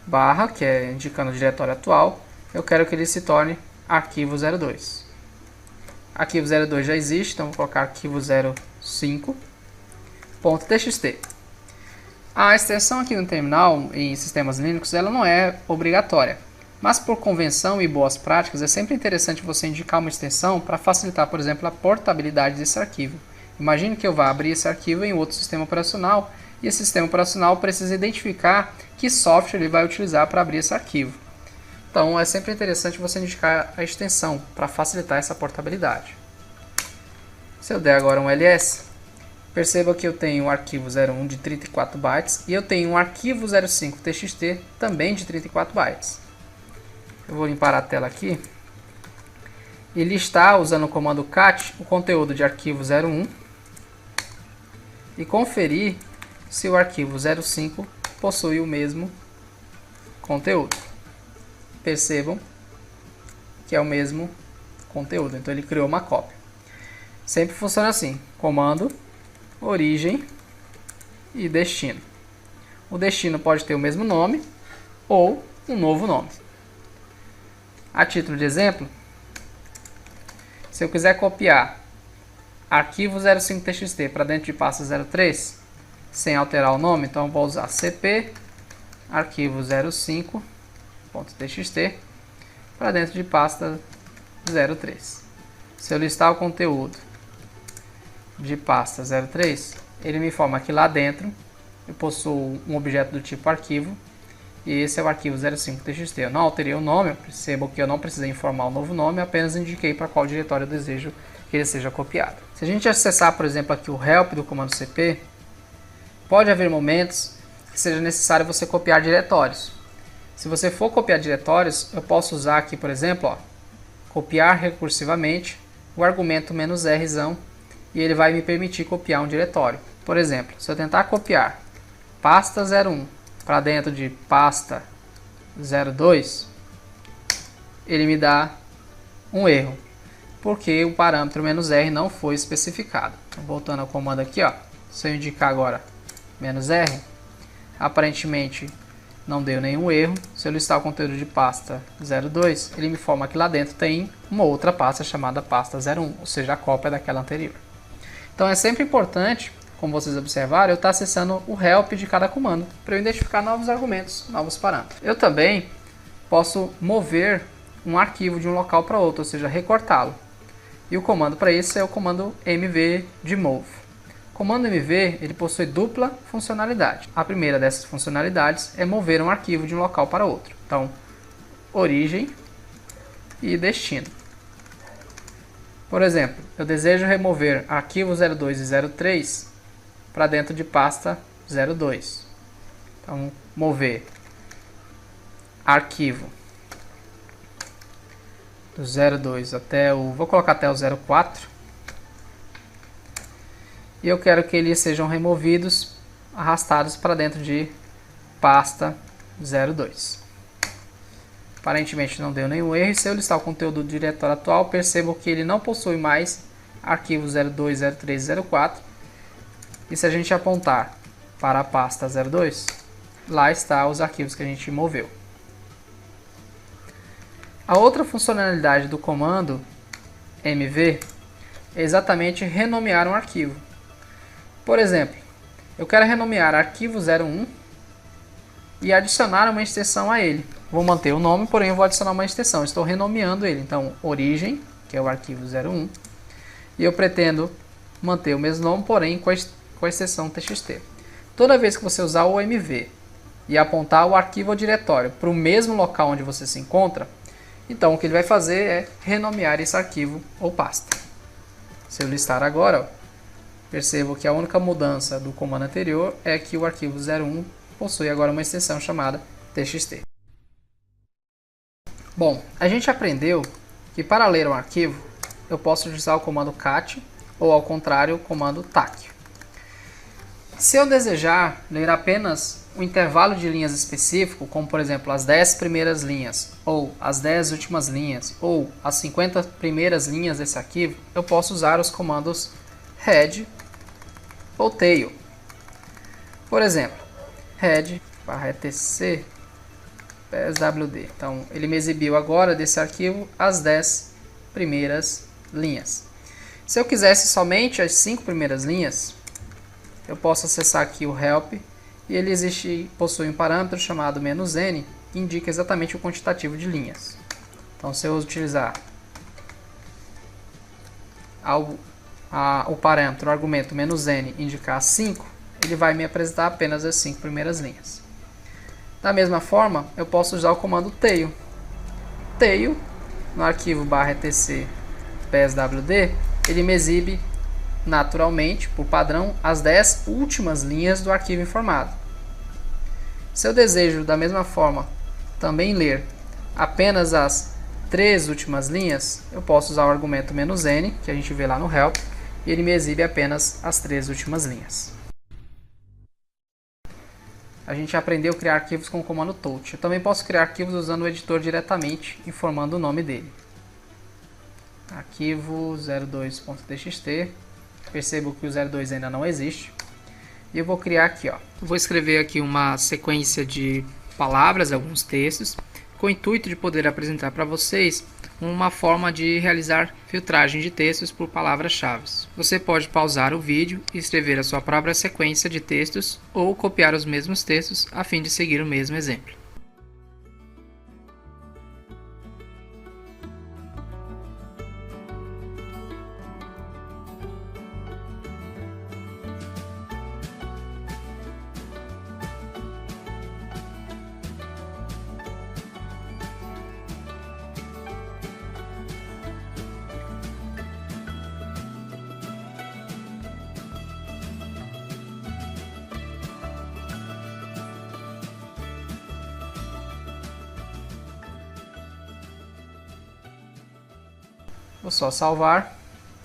barra, que é indicando o diretório atual, eu quero que ele se torne arquivo 02. Arquivo 02 já existe, então vou colocar arquivo 05, ponto .txt. A extensão aqui no terminal, em sistemas Linux, ela não é obrigatória, mas por convenção e boas práticas é sempre interessante você indicar uma extensão para facilitar, por exemplo, a portabilidade desse arquivo. Imagine que eu vá abrir esse arquivo em outro sistema operacional e esse sistema operacional precisa identificar que software ele vai utilizar para abrir esse arquivo. Então é sempre interessante você indicar a extensão para facilitar essa portabilidade. Se eu der agora um ls, perceba que eu tenho um arquivo 01 de 34 bytes e eu tenho um arquivo 05 txt também de 34 bytes. Eu vou limpar a tela aqui e listar, usando o comando cat, o conteúdo de arquivo 01 e conferir se o arquivo 05 possui o mesmo conteúdo. Percebam que é o mesmo conteúdo, então ele criou uma cópia. Sempre funciona assim, comando, origem e destino. O destino pode ter o mesmo nome ou um novo nome. A título de exemplo, se eu quiser copiar arquivo 05txt para dentro de pasta 03, sem alterar o nome, então eu vou usar cp arquivo 05.txt para dentro de pasta 03. Se eu listar o conteúdo de pasta 03, ele me informa que lá dentro eu possuo um objeto do tipo arquivo e esse é o arquivo 05txt. Eu não alterei o nome, percebo que eu não precisei informar o novo nome, apenas indiquei para qual diretório eu desejo que ele seja copiado. Se a gente acessar, por exemplo, aqui o help do comando cp, pode haver momentos que seja necessário você copiar diretórios. Se você for copiar diretórios, eu posso usar aqui, por exemplo, copiar recursivamente o argumento "-r", e ele vai me permitir copiar um diretório. Por exemplo, se eu tentar copiar pasta 01 para dentro de pasta 02, ele me dá um erro, porque o parâmetro "-r" não foi especificado. Então, voltando ao comando aqui, se eu indicar agora "-r", aparentemente não deu nenhum erro. Se eu listar o conteúdo de pasta 02, ele me informa que lá dentro tem uma outra pasta chamada pasta 01, ou seja, a cópia daquela anterior. Então é sempre importante, como vocês observaram, eu estou acessando o help de cada comando para eu identificar novos argumentos, novos parâmetros. Eu também posso mover um arquivo de um local para outro, ou seja, recortá-lo. E o comando para isso é o comando mv de move. O comando mv ele possui dupla funcionalidade. A primeira dessas funcionalidades é mover um arquivo de um local para outro. Então, origem e destino. Por exemplo, eu desejo remover arquivo 02 e 03 para dentro de pasta 02. Então, mover arquivo do 02 até o... vou colocar até o 04. E eu quero que eles sejam removidos, arrastados para dentro de pasta 02. Aparentemente não deu nenhum erro. E se eu listar o conteúdo do diretório atual, percebo que ele não possui mais arquivos 02, 03 e 04. E se a gente apontar para a pasta 02, lá está os arquivos que a gente moveu. A outra funcionalidade do comando mv é exatamente renomear um arquivo. Por exemplo, eu quero renomear arquivo 01 e adicionar uma extensão a ele. Vou manter o nome, porém eu vou adicionar uma extensão. Estou renomeando ele. Então, origem, que é o arquivo 01, e eu pretendo manter o mesmo nome, porém com a extensão txt. Toda vez que você usar o mv e apontar o arquivo ou diretório para o mesmo local onde você se encontra, então o que ele vai fazer é renomear esse arquivo ou pasta. Se eu listar agora, percebo que a única mudança do comando anterior é que o arquivo 01 possui agora uma extensão chamada txt. Bom, a gente aprendeu que para ler um arquivo eu posso utilizar o comando cat ou, ao contrário, o comando tac. Se eu desejar ler apenas um intervalo de linhas específico, como por exemplo as 10 primeiras linhas, ou as 10 últimas linhas, ou as 50 primeiras linhas desse arquivo, eu posso usar os comandos head ou tail. Por exemplo, head/etc pswd. Então, ele me exibiu agora desse arquivo as 10 primeiras linhas. Se eu quisesse somente as 5 primeiras linhas, eu posso acessar aqui o help e ele possui um parâmetro chamado "-n", que indica exatamente o quantitativo de linhas. Então, se eu utilizar o parâmetro, o argumento "-n", indicar 5, ele vai me apresentar apenas as 5 primeiras linhas. Da mesma forma, eu posso usar o comando tail. Tail, no arquivo /etc pswd, ele me exibe naturalmente, por padrão, as 10 últimas linhas do arquivo informado. Se eu desejo, da mesma forma, também ler apenas as 3 últimas linhas, eu posso usar o argumento "-n", que a gente vê lá no help, e ele me exibe apenas as 3 últimas linhas. A gente aprendeu a criar arquivos com o comando touch. Eu também posso criar arquivos usando o editor diretamente, informando o nome dele. Arquivo 02.txt. Percebo que o 02 ainda não existe. E eu vou criar aqui, ó. Vou escrever aqui uma sequência de palavras, alguns textos, com o intuito de poder apresentar para vocês uma forma de realizar filtragem de textos por palavras-chave. Você pode pausar o vídeo e escrever a sua própria sequência de textos ou copiar os mesmos textos a fim de seguir o mesmo exemplo. Vou só salvar,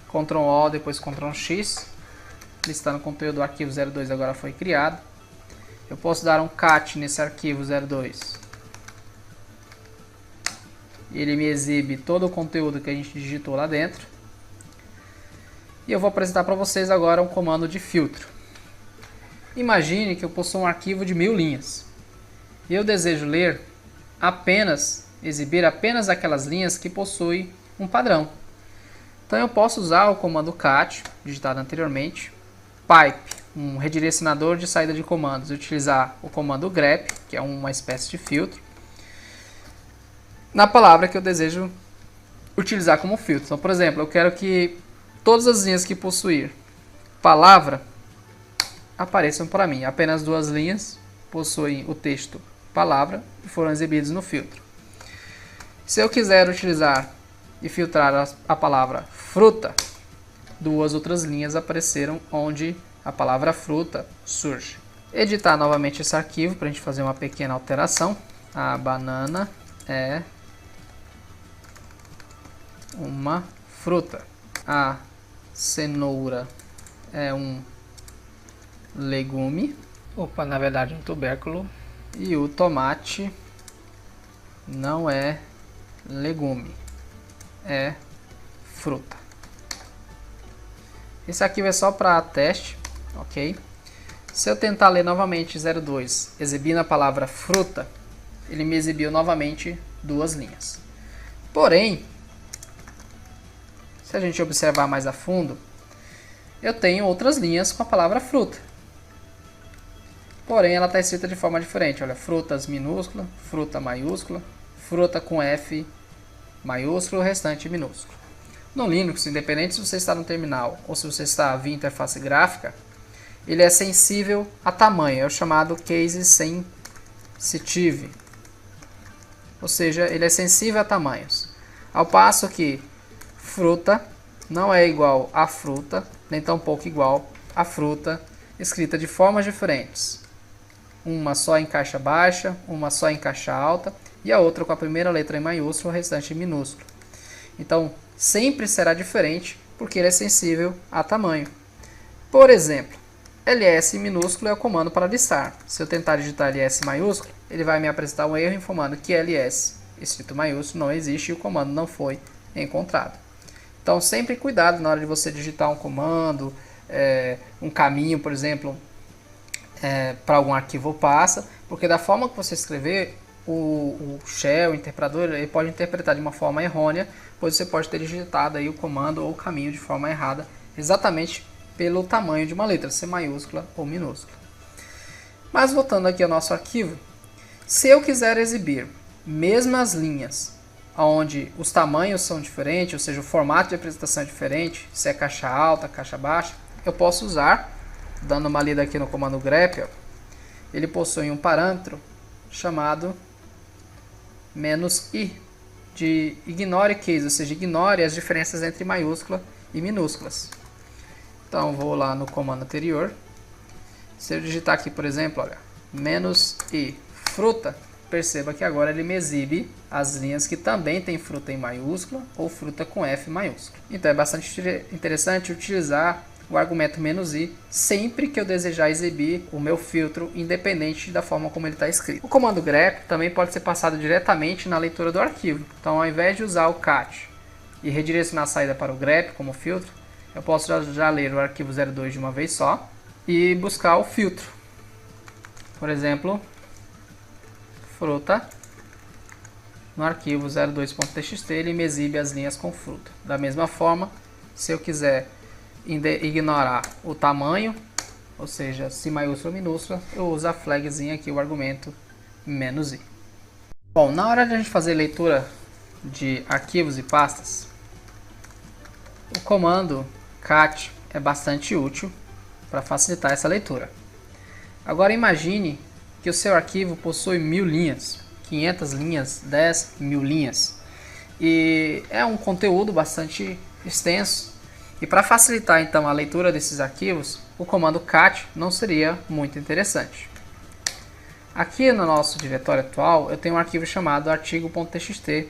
Ctrl O, depois Ctrl X, listando o conteúdo do arquivo 02 agora foi criado. Eu posso dar um cat nesse arquivo 02. E ele me exibe todo o conteúdo que a gente digitou lá dentro. E eu vou apresentar para vocês agora um comando de filtro. Imagine que eu possuo um arquivo de 1000 linhas. E eu desejo ler exibir apenas aquelas linhas que possuem um padrão. Então eu posso usar o comando cat, digitado anteriormente, pipe um redirecionador de saída de comandos, utilizar o comando grep, que é uma espécie de filtro, na palavra que eu desejo utilizar como filtro. Então, por exemplo, eu quero que todas as linhas que possuir palavra apareçam para mim. Apenas 2 linhas possuem o texto palavra e foram exibidos no filtro. Se eu quiser utilizar e filtrar a palavra fruta, 2 outras linhas apareceram onde a palavra fruta surge. Editar novamente esse arquivo para a gente fazer uma pequena alteração. A banana é uma fruta. A cenoura é um legume. Opa, na verdade um tubérculo. E o tomate não é legume, é fruta. Esse arquivo é só para teste, ok? Se eu tentar ler novamente 02, exibindo a palavra fruta, ele me exibiu novamente 2 linhas. Porém, se a gente observar mais a fundo, eu tenho outras linhas com a palavra fruta. Porém, ela está escrita de forma diferente. Olha, frutas minúscula, fruta maiúscula, fruta com F maiúsculo, o restante minúsculo. No Linux, independente se você está no terminal ou se você está via interface gráfica, ele é sensível a tamanho, é o chamado case sensitive. Ou seja, ele é sensível a tamanhos. Ao passo que fruta não é igual a fruta, nem tampouco igual a fruta, escrita de formas diferentes. Uma só em caixa baixa, uma só em caixa alta e a outra com a primeira letra em maiúsculo, o restante em minúsculo. Então, sempre será diferente porque ele é sensível a tamanho. Por exemplo, ls minúsculo é o comando para listar. Se eu tentar digitar ls maiúsculo, ele vai me apresentar um erro informando que ls escrito maiúsculo não existe e o comando não foi encontrado. Então, sempre cuidado na hora de você digitar um comando, um caminho, por exemplo, para algum arquivo passa, porque da forma que você escrever, o shell, o interpretador, ele pode interpretar de uma forma errônea, pois você pode ter digitado aí o comando ou o caminho de forma errada, exatamente pelo tamanho de uma letra, se maiúscula ou minúscula. Mas voltando aqui ao nosso arquivo, se eu quiser exibir mesmas linhas, onde os tamanhos são diferentes, ou seja, o formato de apresentação é diferente, se é caixa alta, caixa baixa, eu posso usar, dando uma lida aqui no comando grep, ele possui um parâmetro chamado "-i", de ignore case, ou seja, ignore as diferenças entre maiúscula e minúsculas. Então vou lá no comando anterior, se eu digitar aqui, por exemplo, olha, "-i fruta", perceba que agora ele me exibe as linhas que também tem fruta em maiúscula ou fruta com F maiúsculo. Então é bastante interessante utilizar o argumento "-i" sempre que eu desejar exibir o meu filtro, independente da forma como ele está escrito. O comando grep também pode ser passado diretamente na leitura do arquivo. Então, ao invés de usar o cat e redirecionar a saída para o grep como filtro, eu posso já ler o arquivo 02 de uma vez só e buscar o filtro. Por exemplo, fruta. No arquivo 02.txt ele me exibe as linhas com fruta. Da mesma forma, se eu quiser ignorar o tamanho, ou seja, se maiúscula ou minúscula, eu uso a flagzinha aqui, o argumento "-i". Bom, na hora de a gente fazer leitura de arquivos e pastas, o comando cat é bastante útil para facilitar essa leitura. Agora imagine que o seu arquivo possui 1000 linhas, 500 linhas, 10.000 linhas, e é um conteúdo bastante extenso. E para facilitar então a leitura desses arquivos, o comando cat não seria muito interessante. Aqui no nosso diretório atual, eu tenho um arquivo chamado artigo.txt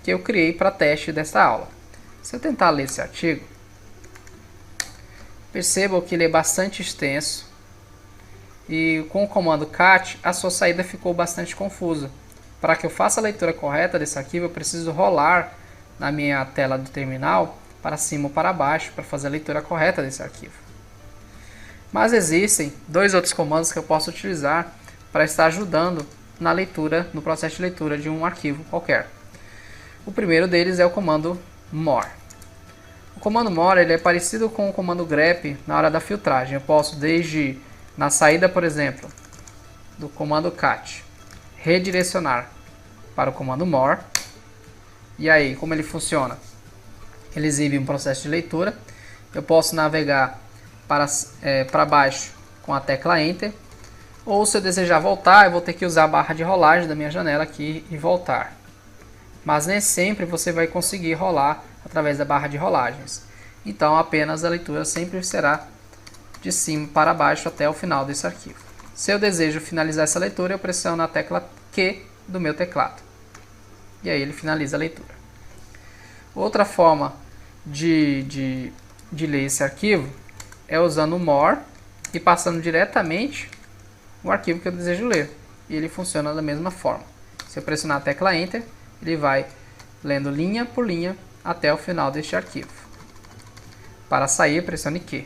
que eu criei para teste desta aula. Se eu tentar ler esse artigo, percebam que ele é bastante extenso e com o comando cat a sua saída ficou bastante confusa. Para que eu faça a leitura correta desse arquivo, eu preciso rolar na minha tela do terminal para cima ou para baixo para fazer a leitura correta desse arquivo. Mas existem 2 outros comandos que eu posso utilizar para estar ajudando na leitura, no processo de leitura de um arquivo qualquer. O primeiro deles é o comando more. O comando more ele é parecido com o comando grep na hora da filtragem. Eu posso, desde na saída, por exemplo, do comando cat, redirecionar para o comando more. E aí, como ele funciona? Ele exibe um processo de leitura. Eu posso navegar para baixo com a tecla Enter. Ou se eu desejar voltar, eu vou ter que usar a barra de rolagem da minha janela aqui e voltar. Mas nem sempre você vai conseguir rolar através da barra de rolagens. Então apenas a leitura sempre será de cima para baixo até o final desse arquivo. Se eu desejo finalizar essa leitura, eu pressiono a tecla Q do meu teclado. E aí ele finaliza a leitura. Outra forma de ler esse arquivo é usando o more e passando diretamente o arquivo que eu desejo ler. E ele funciona da mesma forma. Se eu pressionar a tecla Enter, ele vai lendo linha por linha até o final deste arquivo. Para sair, pressione Q.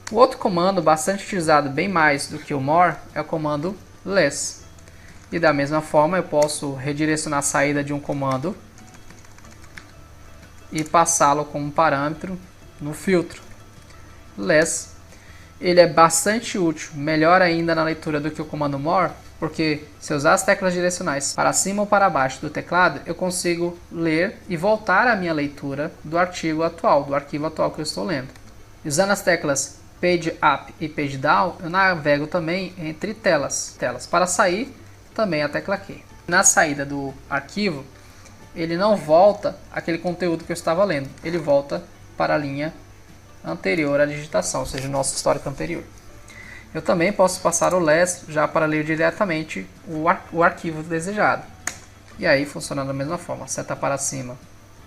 O outro comando bastante utilizado, bem mais do que o more, é o comando less. E da mesma forma eu posso redirecionar a saída de um comando e passá-lo como parâmetro no filtro. Less. Ele é bastante útil, melhor ainda na leitura do que o comando more, porque se eu usar as teclas direcionais para cima ou para baixo do teclado, eu consigo ler e voltar a minha leitura do artigo atual, do arquivo atual que eu estou lendo. Usando as teclas Page Up e Page Down, eu navego também entre telas. Para sair, também a tecla Q. Na saída do arquivo, ele não volta aquele conteúdo que eu estava lendo, ele volta para a linha anterior à digitação, ou seja, o nosso histórico anterior. Eu também posso passar o less já para ler diretamente o arquivo desejado. E aí funciona da mesma forma, seta para cima,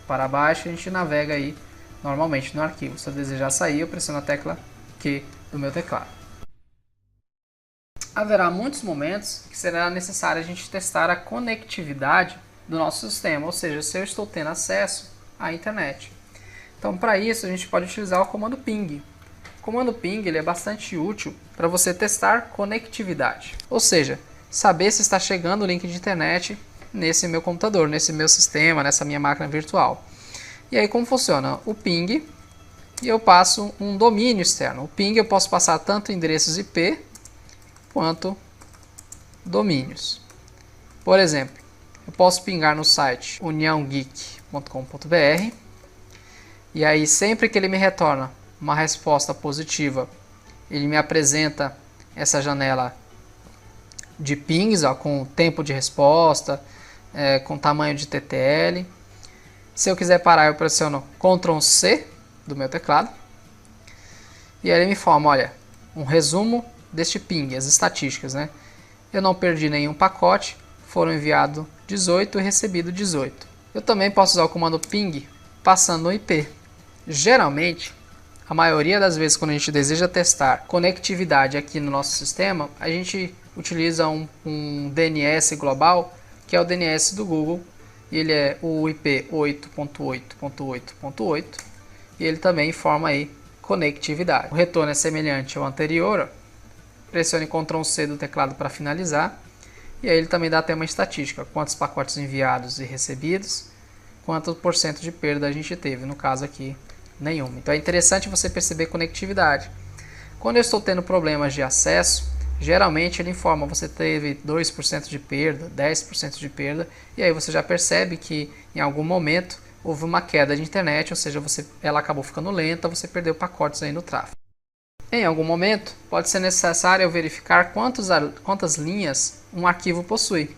para baixo, a gente navega aí normalmente no arquivo. Se eu desejar sair, eu pressiono a tecla Q do meu teclado. Haverá muitos momentos que será necessário a gente testar a conectividade do nosso sistema, ou seja, se eu estou tendo acesso à internet. Então, para isso, a gente pode utilizar o comando ping. O comando ping ele é bastante útil para você testar conectividade, ou seja, saber se está chegando o link de internet nesse meu computador, nesse meu sistema, nessa minha máquina virtual. E aí, como funciona? O ping, e eu passo um domínio externo. O ping eu posso passar tanto endereços IP quanto domínios. Por exemplo, eu posso pingar no site uniãogeek.com.br e aí sempre que ele me retorna uma resposta positiva, ele me apresenta essa janela de pings, ó, com tempo de resposta, com tamanho de TTL. Se eu quiser parar, eu pressiono Ctrl C do meu teclado e aí ele me informa, olha, um resumo deste ping, as estatísticas, né? Eu não perdi nenhum pacote, foram enviados 18 e recebido 18. Eu também posso usar o comando ping passando no IP. Geralmente, a maioria das vezes quando a gente deseja testar conectividade aqui no nosso sistema, a gente utiliza um DNS global, que é o DNS do Google, e ele é o IP 8.8.8.8 e ele também informa aí conectividade. O retorno é semelhante ao anterior, pressione Ctrl C do teclado para finalizar, e aí ele também dá até uma estatística, quantos pacotes enviados e recebidos, quanto por cento de perda a gente teve, no caso aqui nenhuma. Então é interessante você perceber conectividade. Quando eu estou tendo problemas de acesso, geralmente ele informa, você teve 2% de perda, 10% de perda, e aí você já percebe que em algum momento houve uma queda de internet, ou seja, ela acabou ficando lenta, você perdeu pacotes aí no tráfego. Em algum momento, pode ser necessário eu verificar quantas linhas um arquivo possui.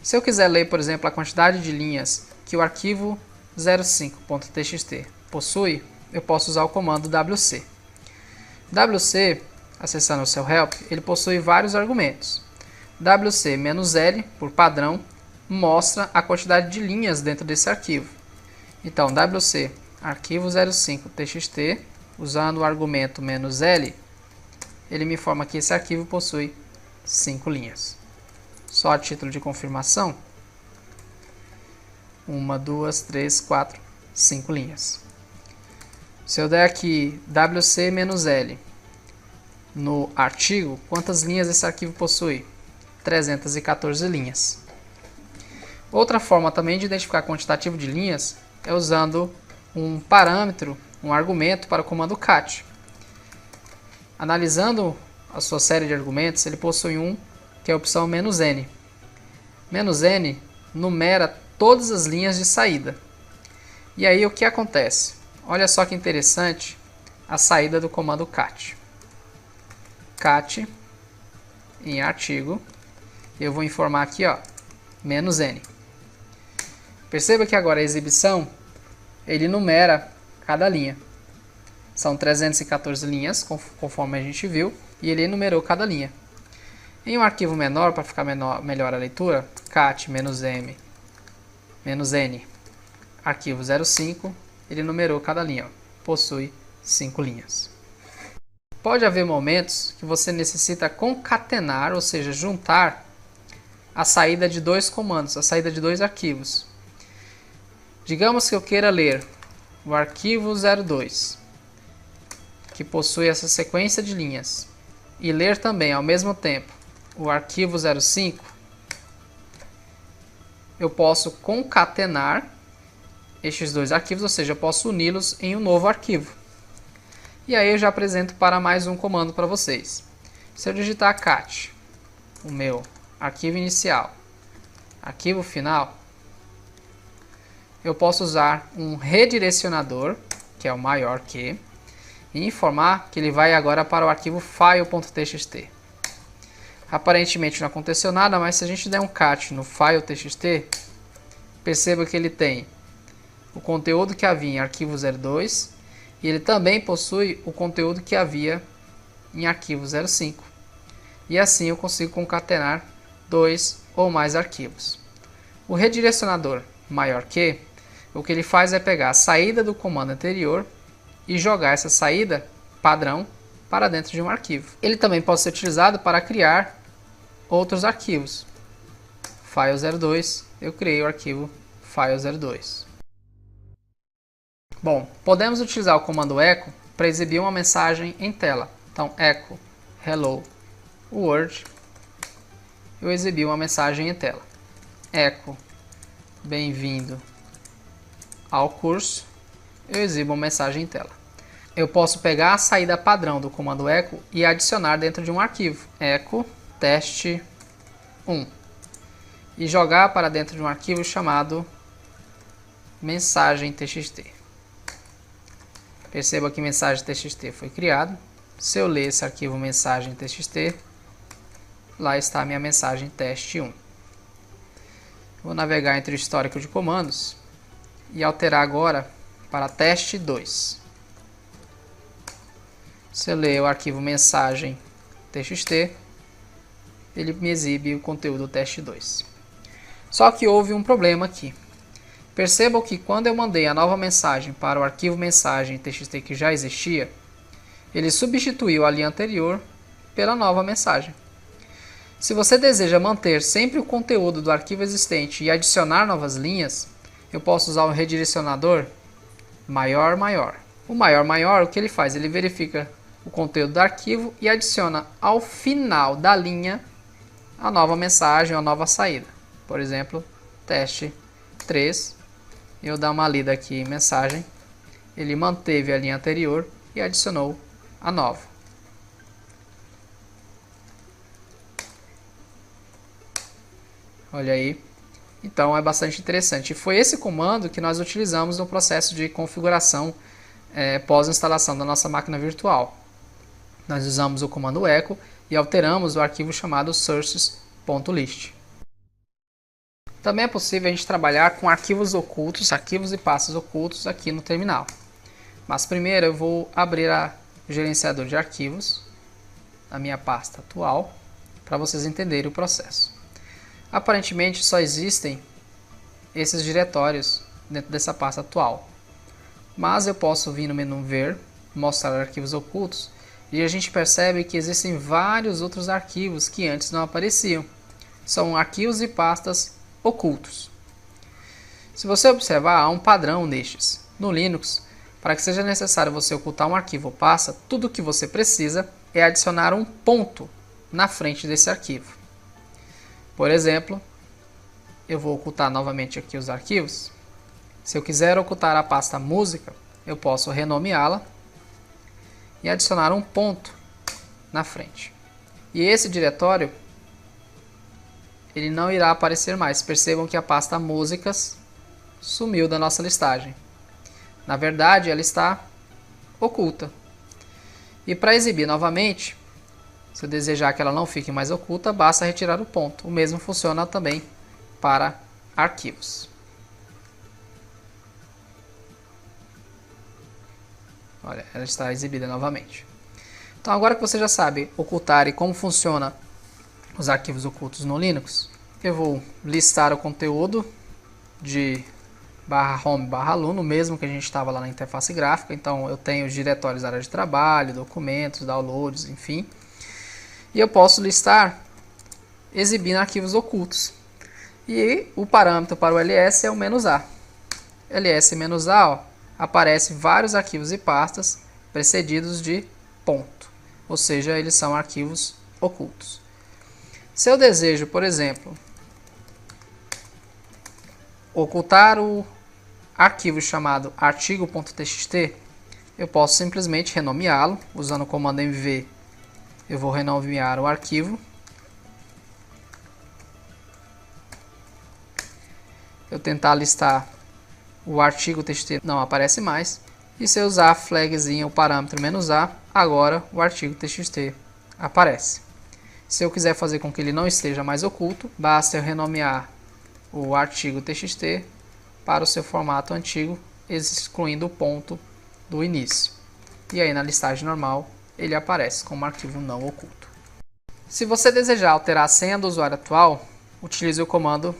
Se eu quiser ler, por exemplo, a quantidade de linhas que o arquivo 05.txt possui, eu posso usar o comando wc. wc, acessando o seu help, ele possui vários argumentos. wc-l, por padrão, mostra a quantidade de linhas dentro desse arquivo. Então, wc arquivo 05.txt, usando o argumento "-l", ele me informa que esse arquivo possui 5 linhas. Só a título de confirmação, 1, 2, 3, 4, 5 linhas. Se eu der aqui wc-l no artigo, quantas linhas esse arquivo possui? 314 linhas. Outra forma também de identificar quantitativo de linhas é usando um parâmetro, um argumento para o comando cat. Analisando a sua série de argumentos, ele possui um que é a opção "-n". "-n" numera todas as linhas de saída. E aí o que acontece? Olha só que interessante a saída do comando cat. Cat em artigo, eu vou informar aqui, ó, "-n". Perceba que agora a exibição, ele numera cada linha. São 314 linhas, conforme a gente viu, e ele enumerou cada linha. Em um arquivo menor, para ficar melhor a leitura, cat "-m", "-n", arquivo 05, ele numerou cada linha, ó, possui 5 linhas. Pode haver momentos que você necessita concatenar, ou seja, juntar a saída de dois comandos, a saída de dois arquivos. Digamos que eu queira ler o arquivo 02, que possui essa sequência de linhas, e ler também ao mesmo tempo o arquivo 05, eu posso concatenar estes dois arquivos, ou seja, eu posso uni-los em um novo arquivo. E aí eu já apresento para mais um comando para vocês. Se eu digitar cat, o meu arquivo inicial, arquivo final, eu posso usar um redirecionador, que é o maior que, e informar que ele vai agora para o arquivo file.txt. Aparentemente não aconteceu nada, mas se a gente der um cat no file.txt, perceba que ele tem o conteúdo que havia em arquivo 02 e ele também possui o conteúdo que havia em arquivo 05. E assim eu consigo concatenar dois ou mais arquivos. O redirecionador maior que, o que ele faz é pegar a saída do comando anterior e jogar essa saída padrão para dentro de um arquivo. Ele também pode ser utilizado para criar outros arquivos. File02, eu criei o arquivo File02. Bom, podemos utilizar o comando echo para exibir uma mensagem em tela. Então, echo hello world, eu exibi uma mensagem em tela. Echo bem-vindo ao curso, eu exibo uma mensagem em tela. Eu posso pegar a saída padrão do comando echo e adicionar dentro de um arquivo, echo test1, e jogar para dentro de um arquivo chamado mensagem.txt. Perceba que mensagem.txt foi criado. Se eu ler esse arquivo mensagem.txt, lá está a minha mensagem teste1. Vou navegar entre o histórico de comandos e alterar agora para teste2. Se eu ler o arquivo mensagem.txt, ele me exibe o conteúdo teste2. Só que houve um problema aqui. Percebam que quando eu mandei a nova mensagem para o arquivo mensagem.txt que já existia, ele substituiu a linha anterior pela nova mensagem. Se você deseja manter sempre o conteúdo do arquivo existente e adicionar novas linhas, eu posso usar o redirecionador maior. O maior, o que ele faz? Ele verifica o conteúdo do arquivo e adiciona ao final da linha a nova mensagem ou a nova saída. Por exemplo, teste 3. Eu dar uma lida aqui em mensagem, ele manteve a linha anterior e adicionou a nova. Olha aí, então é bastante interessante. E foi esse comando que nós utilizamos no processo de configuração pós-instalação da nossa máquina virtual. Nós usamos o comando echo e alteramos o arquivo chamado sources.list. Também é possível a gente trabalhar com arquivos ocultos, arquivos e pastas ocultos aqui no terminal. Mas primeiro eu vou abrir o gerenciador de arquivos, a minha pasta atual, para vocês entenderem o processo. Aparentemente só existem esses diretórios dentro dessa pasta atual. Mas eu posso vir no menu Ver, mostrar arquivos ocultos, e a gente percebe que existem vários outros arquivos que antes não apareciam. São arquivos e pastas ocultos. Se você observar, há um padrão nestes. No Linux, para que seja necessário você ocultar um arquivo ou pasta, tudo o que você precisa é adicionar um ponto na frente desse arquivo. Por exemplo, eu vou ocultar novamente aqui os arquivos. Se eu quiser ocultar a pasta música, eu posso renomeá-la e adicionar um ponto na frente. E esse diretório, ele não irá aparecer mais. Percebam que a pasta músicas sumiu da nossa listagem. Na verdade, ela está oculta. E para exibir novamente, se eu desejar que ela não fique mais oculta, basta retirar o ponto. O mesmo funciona também para arquivos. Olha, ela está exibida novamente. Então agora que você já sabe ocultar e como funciona os arquivos ocultos no Linux, eu vou listar o conteúdo de /home/aluno, mesmo que a gente estava lá na interface gráfica. Então eu tenho os diretórios área de trabalho, documentos, downloads, enfim. E eu posso listar exibindo arquivos ocultos. E o parâmetro para o ls é o "-a". ls-a, ó, aparece vários arquivos e pastas precedidos de ponto, ou seja, eles são arquivos ocultos. Se eu desejo, por exemplo, ocultar o arquivo chamado artigo.txt, eu posso simplesmente renomeá-lo. Usando o comando mv, eu vou renomear o arquivo. Eu tentar listar o artigo TXT, não aparece mais. E se eu usar a flagzinha, o parâmetro "-a", agora o artigo TXT aparece. Se eu quiser fazer com que ele não esteja mais oculto, basta eu renomear o artigo TXT para o seu formato antigo, excluindo o ponto do início. E aí na listagem normal ele aparece como arquivo não oculto. Se você desejar alterar a senha do usuário atual, utilize o comando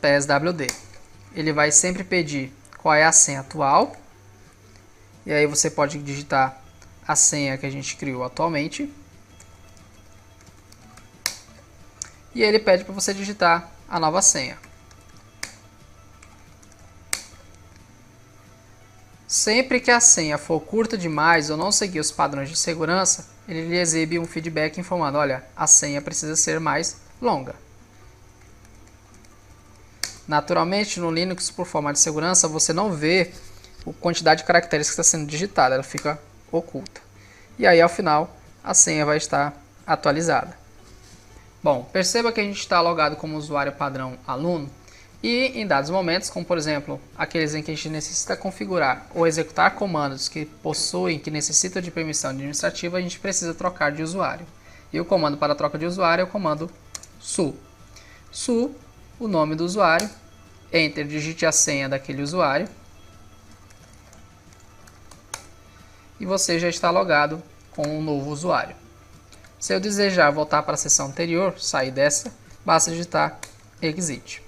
pswd. Ele vai sempre pedir qual é a senha atual, e aí você pode digitar a senha que a gente criou atualmente, e ele pede para você digitar a nova senha. Sempre que a senha for curta demais ou não seguir os padrões de segurança, ele lhe exibe um feedback informando: olha, a senha precisa ser mais longa. Naturalmente, no Linux, por forma de segurança, você não vê a quantidade de caracteres que está sendo digitada, ela fica oculta. E aí, ao final, a senha vai estar atualizada. Bom, perceba que a gente está logado como usuário padrão aluno, e em dados momentos, como por exemplo, aqueles em que a gente necessita configurar ou executar comandos que necessitam de permissão administrativa, a gente precisa trocar de usuário. E o comando para a troca de usuário é o comando su. Su, o nome do usuário, enter, digite a senha daquele usuário, e você já está logado com um novo usuário. Se eu desejar voltar para a seção anterior, sair dessa, basta digitar exit.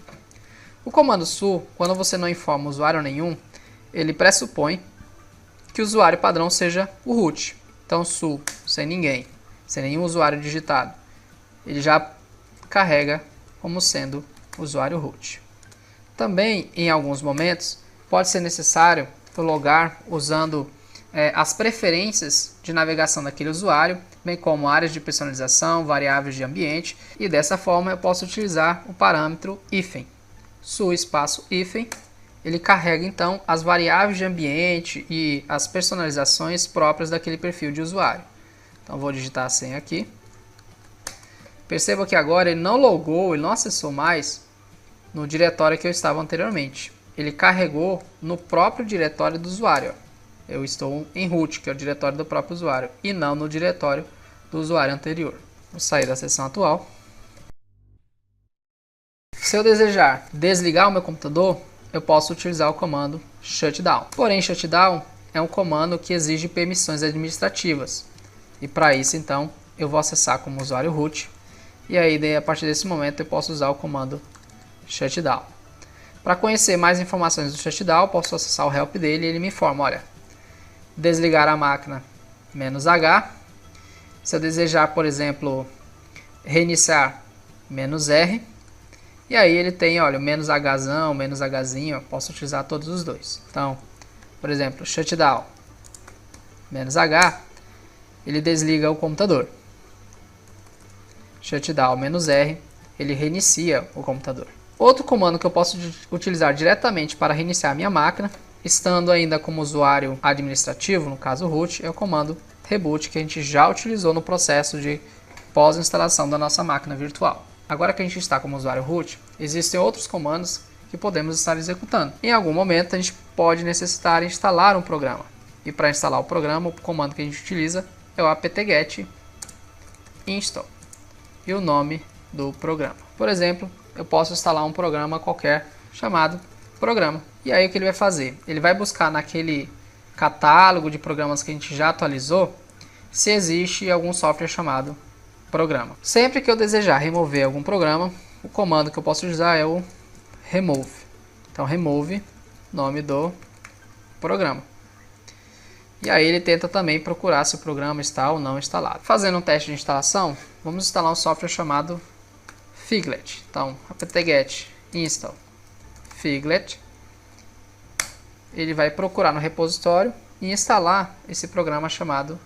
O comando su, quando você não informa usuário nenhum, ele pressupõe que o usuário padrão seja o root. Então su, sem ninguém, sem nenhum usuário digitado, ele já carrega como sendo usuário root. Também, em alguns momentos, pode ser necessário logar usando as preferências de navegação daquele usuário, bem como áreas de personalização, variáveis de ambiente, e dessa forma eu posso utilizar o parâmetro hífen. Su espaço hífen, ele carrega então as variáveis de ambiente e as personalizações próprias daquele perfil de usuário. Então vou digitar a senha aqui. Perceba que agora ele não logou, ele não acessou mais no diretório que eu estava anteriormente. Ele carregou no próprio diretório do usuário. Eu estou em root, que é o diretório do próprio usuário, e não no diretório do usuário anterior. Vou sair da seção atual. Se eu desejar desligar o meu computador, eu posso utilizar o comando shutdown. Porém, shutdown é um comando que exige permissões administrativas. E para isso, então, eu vou acessar como usuário root. E aí, a partir desse momento, eu posso usar o comando shutdown. Para conhecer mais informações do shutdown, eu posso acessar o help dele e ele me informa, olha, desligar a máquina -H. Se eu desejar, por exemplo, reiniciar -R. E aí ele tem, olha, -Hzão, -Hzinho, eu posso utilizar todos os dois. Então, por exemplo, shutdown -H, ele desliga o computador. Shutdown -R, ele reinicia o computador. Outro comando que eu posso utilizar diretamente para reiniciar a minha máquina, estando ainda como usuário administrativo, no caso root, é o comando reboot, que a gente já utilizou no processo de pós-instalação da nossa máquina virtual. Agora que a gente está como usuário root, existem outros comandos que podemos estar executando. Em algum momento a gente pode necessitar instalar um programa. E para instalar o programa, o comando que a gente utiliza é o apt-get install e o nome do programa. Por exemplo, eu posso instalar um programa qualquer chamado programa. E aí o que ele vai fazer? Ele vai buscar naquele catálogo de programas que a gente já atualizou se existe algum software chamado programa. Sempre que eu desejar remover algum programa, o comando que eu posso usar é o remove. Então remove, nome do programa. E aí ele tenta também procurar se o programa está ou não instalado. Fazendo um teste de instalação, vamos instalar um software chamado Figlet. Então, apt-get install Figlet. Ele vai procurar no repositório e instalar esse programa chamado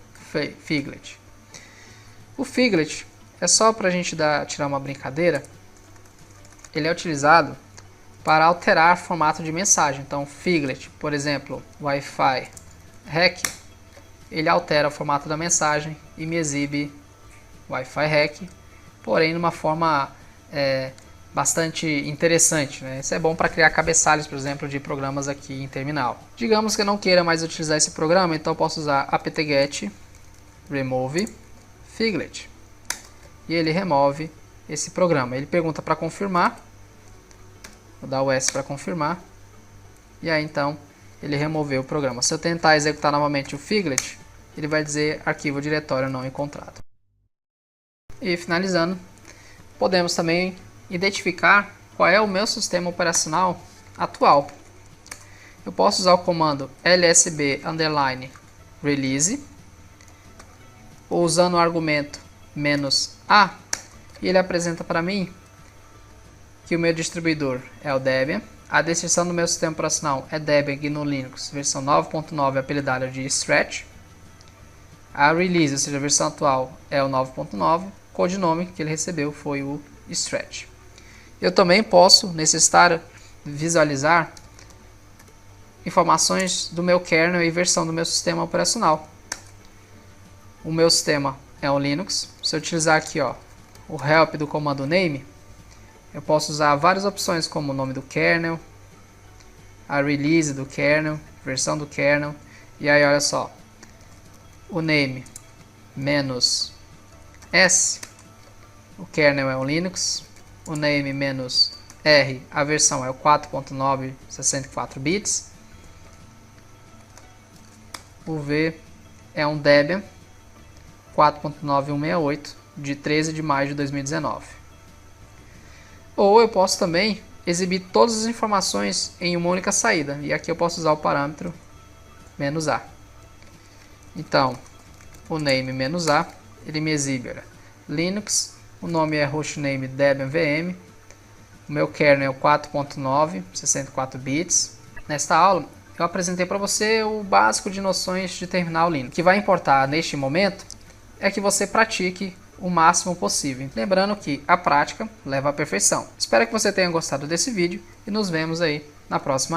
Figlet. O Figlet é só para a gente tirar uma brincadeira. Ele é utilizado para alterar formato de mensagem. Então, Figlet, por exemplo, Wi-Fi REC, ele altera o formato da mensagem e me exibe Wi-Fi REC, porém numa forma bastante interessante, né? Isso é bom para criar cabeçalhos, por exemplo, de programas aqui em terminal. Digamos que eu não queira mais utilizar esse programa, então eu posso usar apt-get remove Figlet e ele remove esse programa. Ele pergunta para confirmar, vou dar o S para confirmar, e aí então ele removeu o programa. Se eu tentar executar novamente o Figlet, ele vai dizer arquivo diretório não encontrado. E finalizando, podemos também identificar qual é o meu sistema operacional atual. Eu posso usar o comando lsb_release, ou usando o argumento "-a", e ele apresenta para mim que o meu distribuidor é o Debian. A descrição do meu sistema operacional é Debian GNU Linux versão 9.9 apelidada de Stretch. A release, ou seja, a versão atual é o 9.9. O codinome que ele recebeu foi o Stretch. Eu também posso necessitar visualizar informações do meu kernel e versão do meu sistema operacional. O meu sistema é o Linux. Se eu utilizar aqui o help do comando name, eu posso usar várias opções como o nome do kernel, a release do kernel, versão do kernel, e aí olha só, o name "-s", o kernel é o Linux, o name "-r", a versão é o 4.9 64 bits, o v é um Debian 4.9168 de 13 de maio de 2019. Ou eu posso também exibir todas as informações em uma única saída. E aqui eu posso usar o parâmetro "-a". Então, o name "-a", ele me exibe Linux, o nome é hostname Debian VM, o meu kernel é 4.9, 64 bits. Nesta aula, eu apresentei para você o básico de noções de terminal Linux. O que vai importar neste momento é que você pratique o máximo possível. Lembrando que a prática leva à perfeição. Espero que você tenha gostado desse vídeo e nos vemos aí na próxima aula.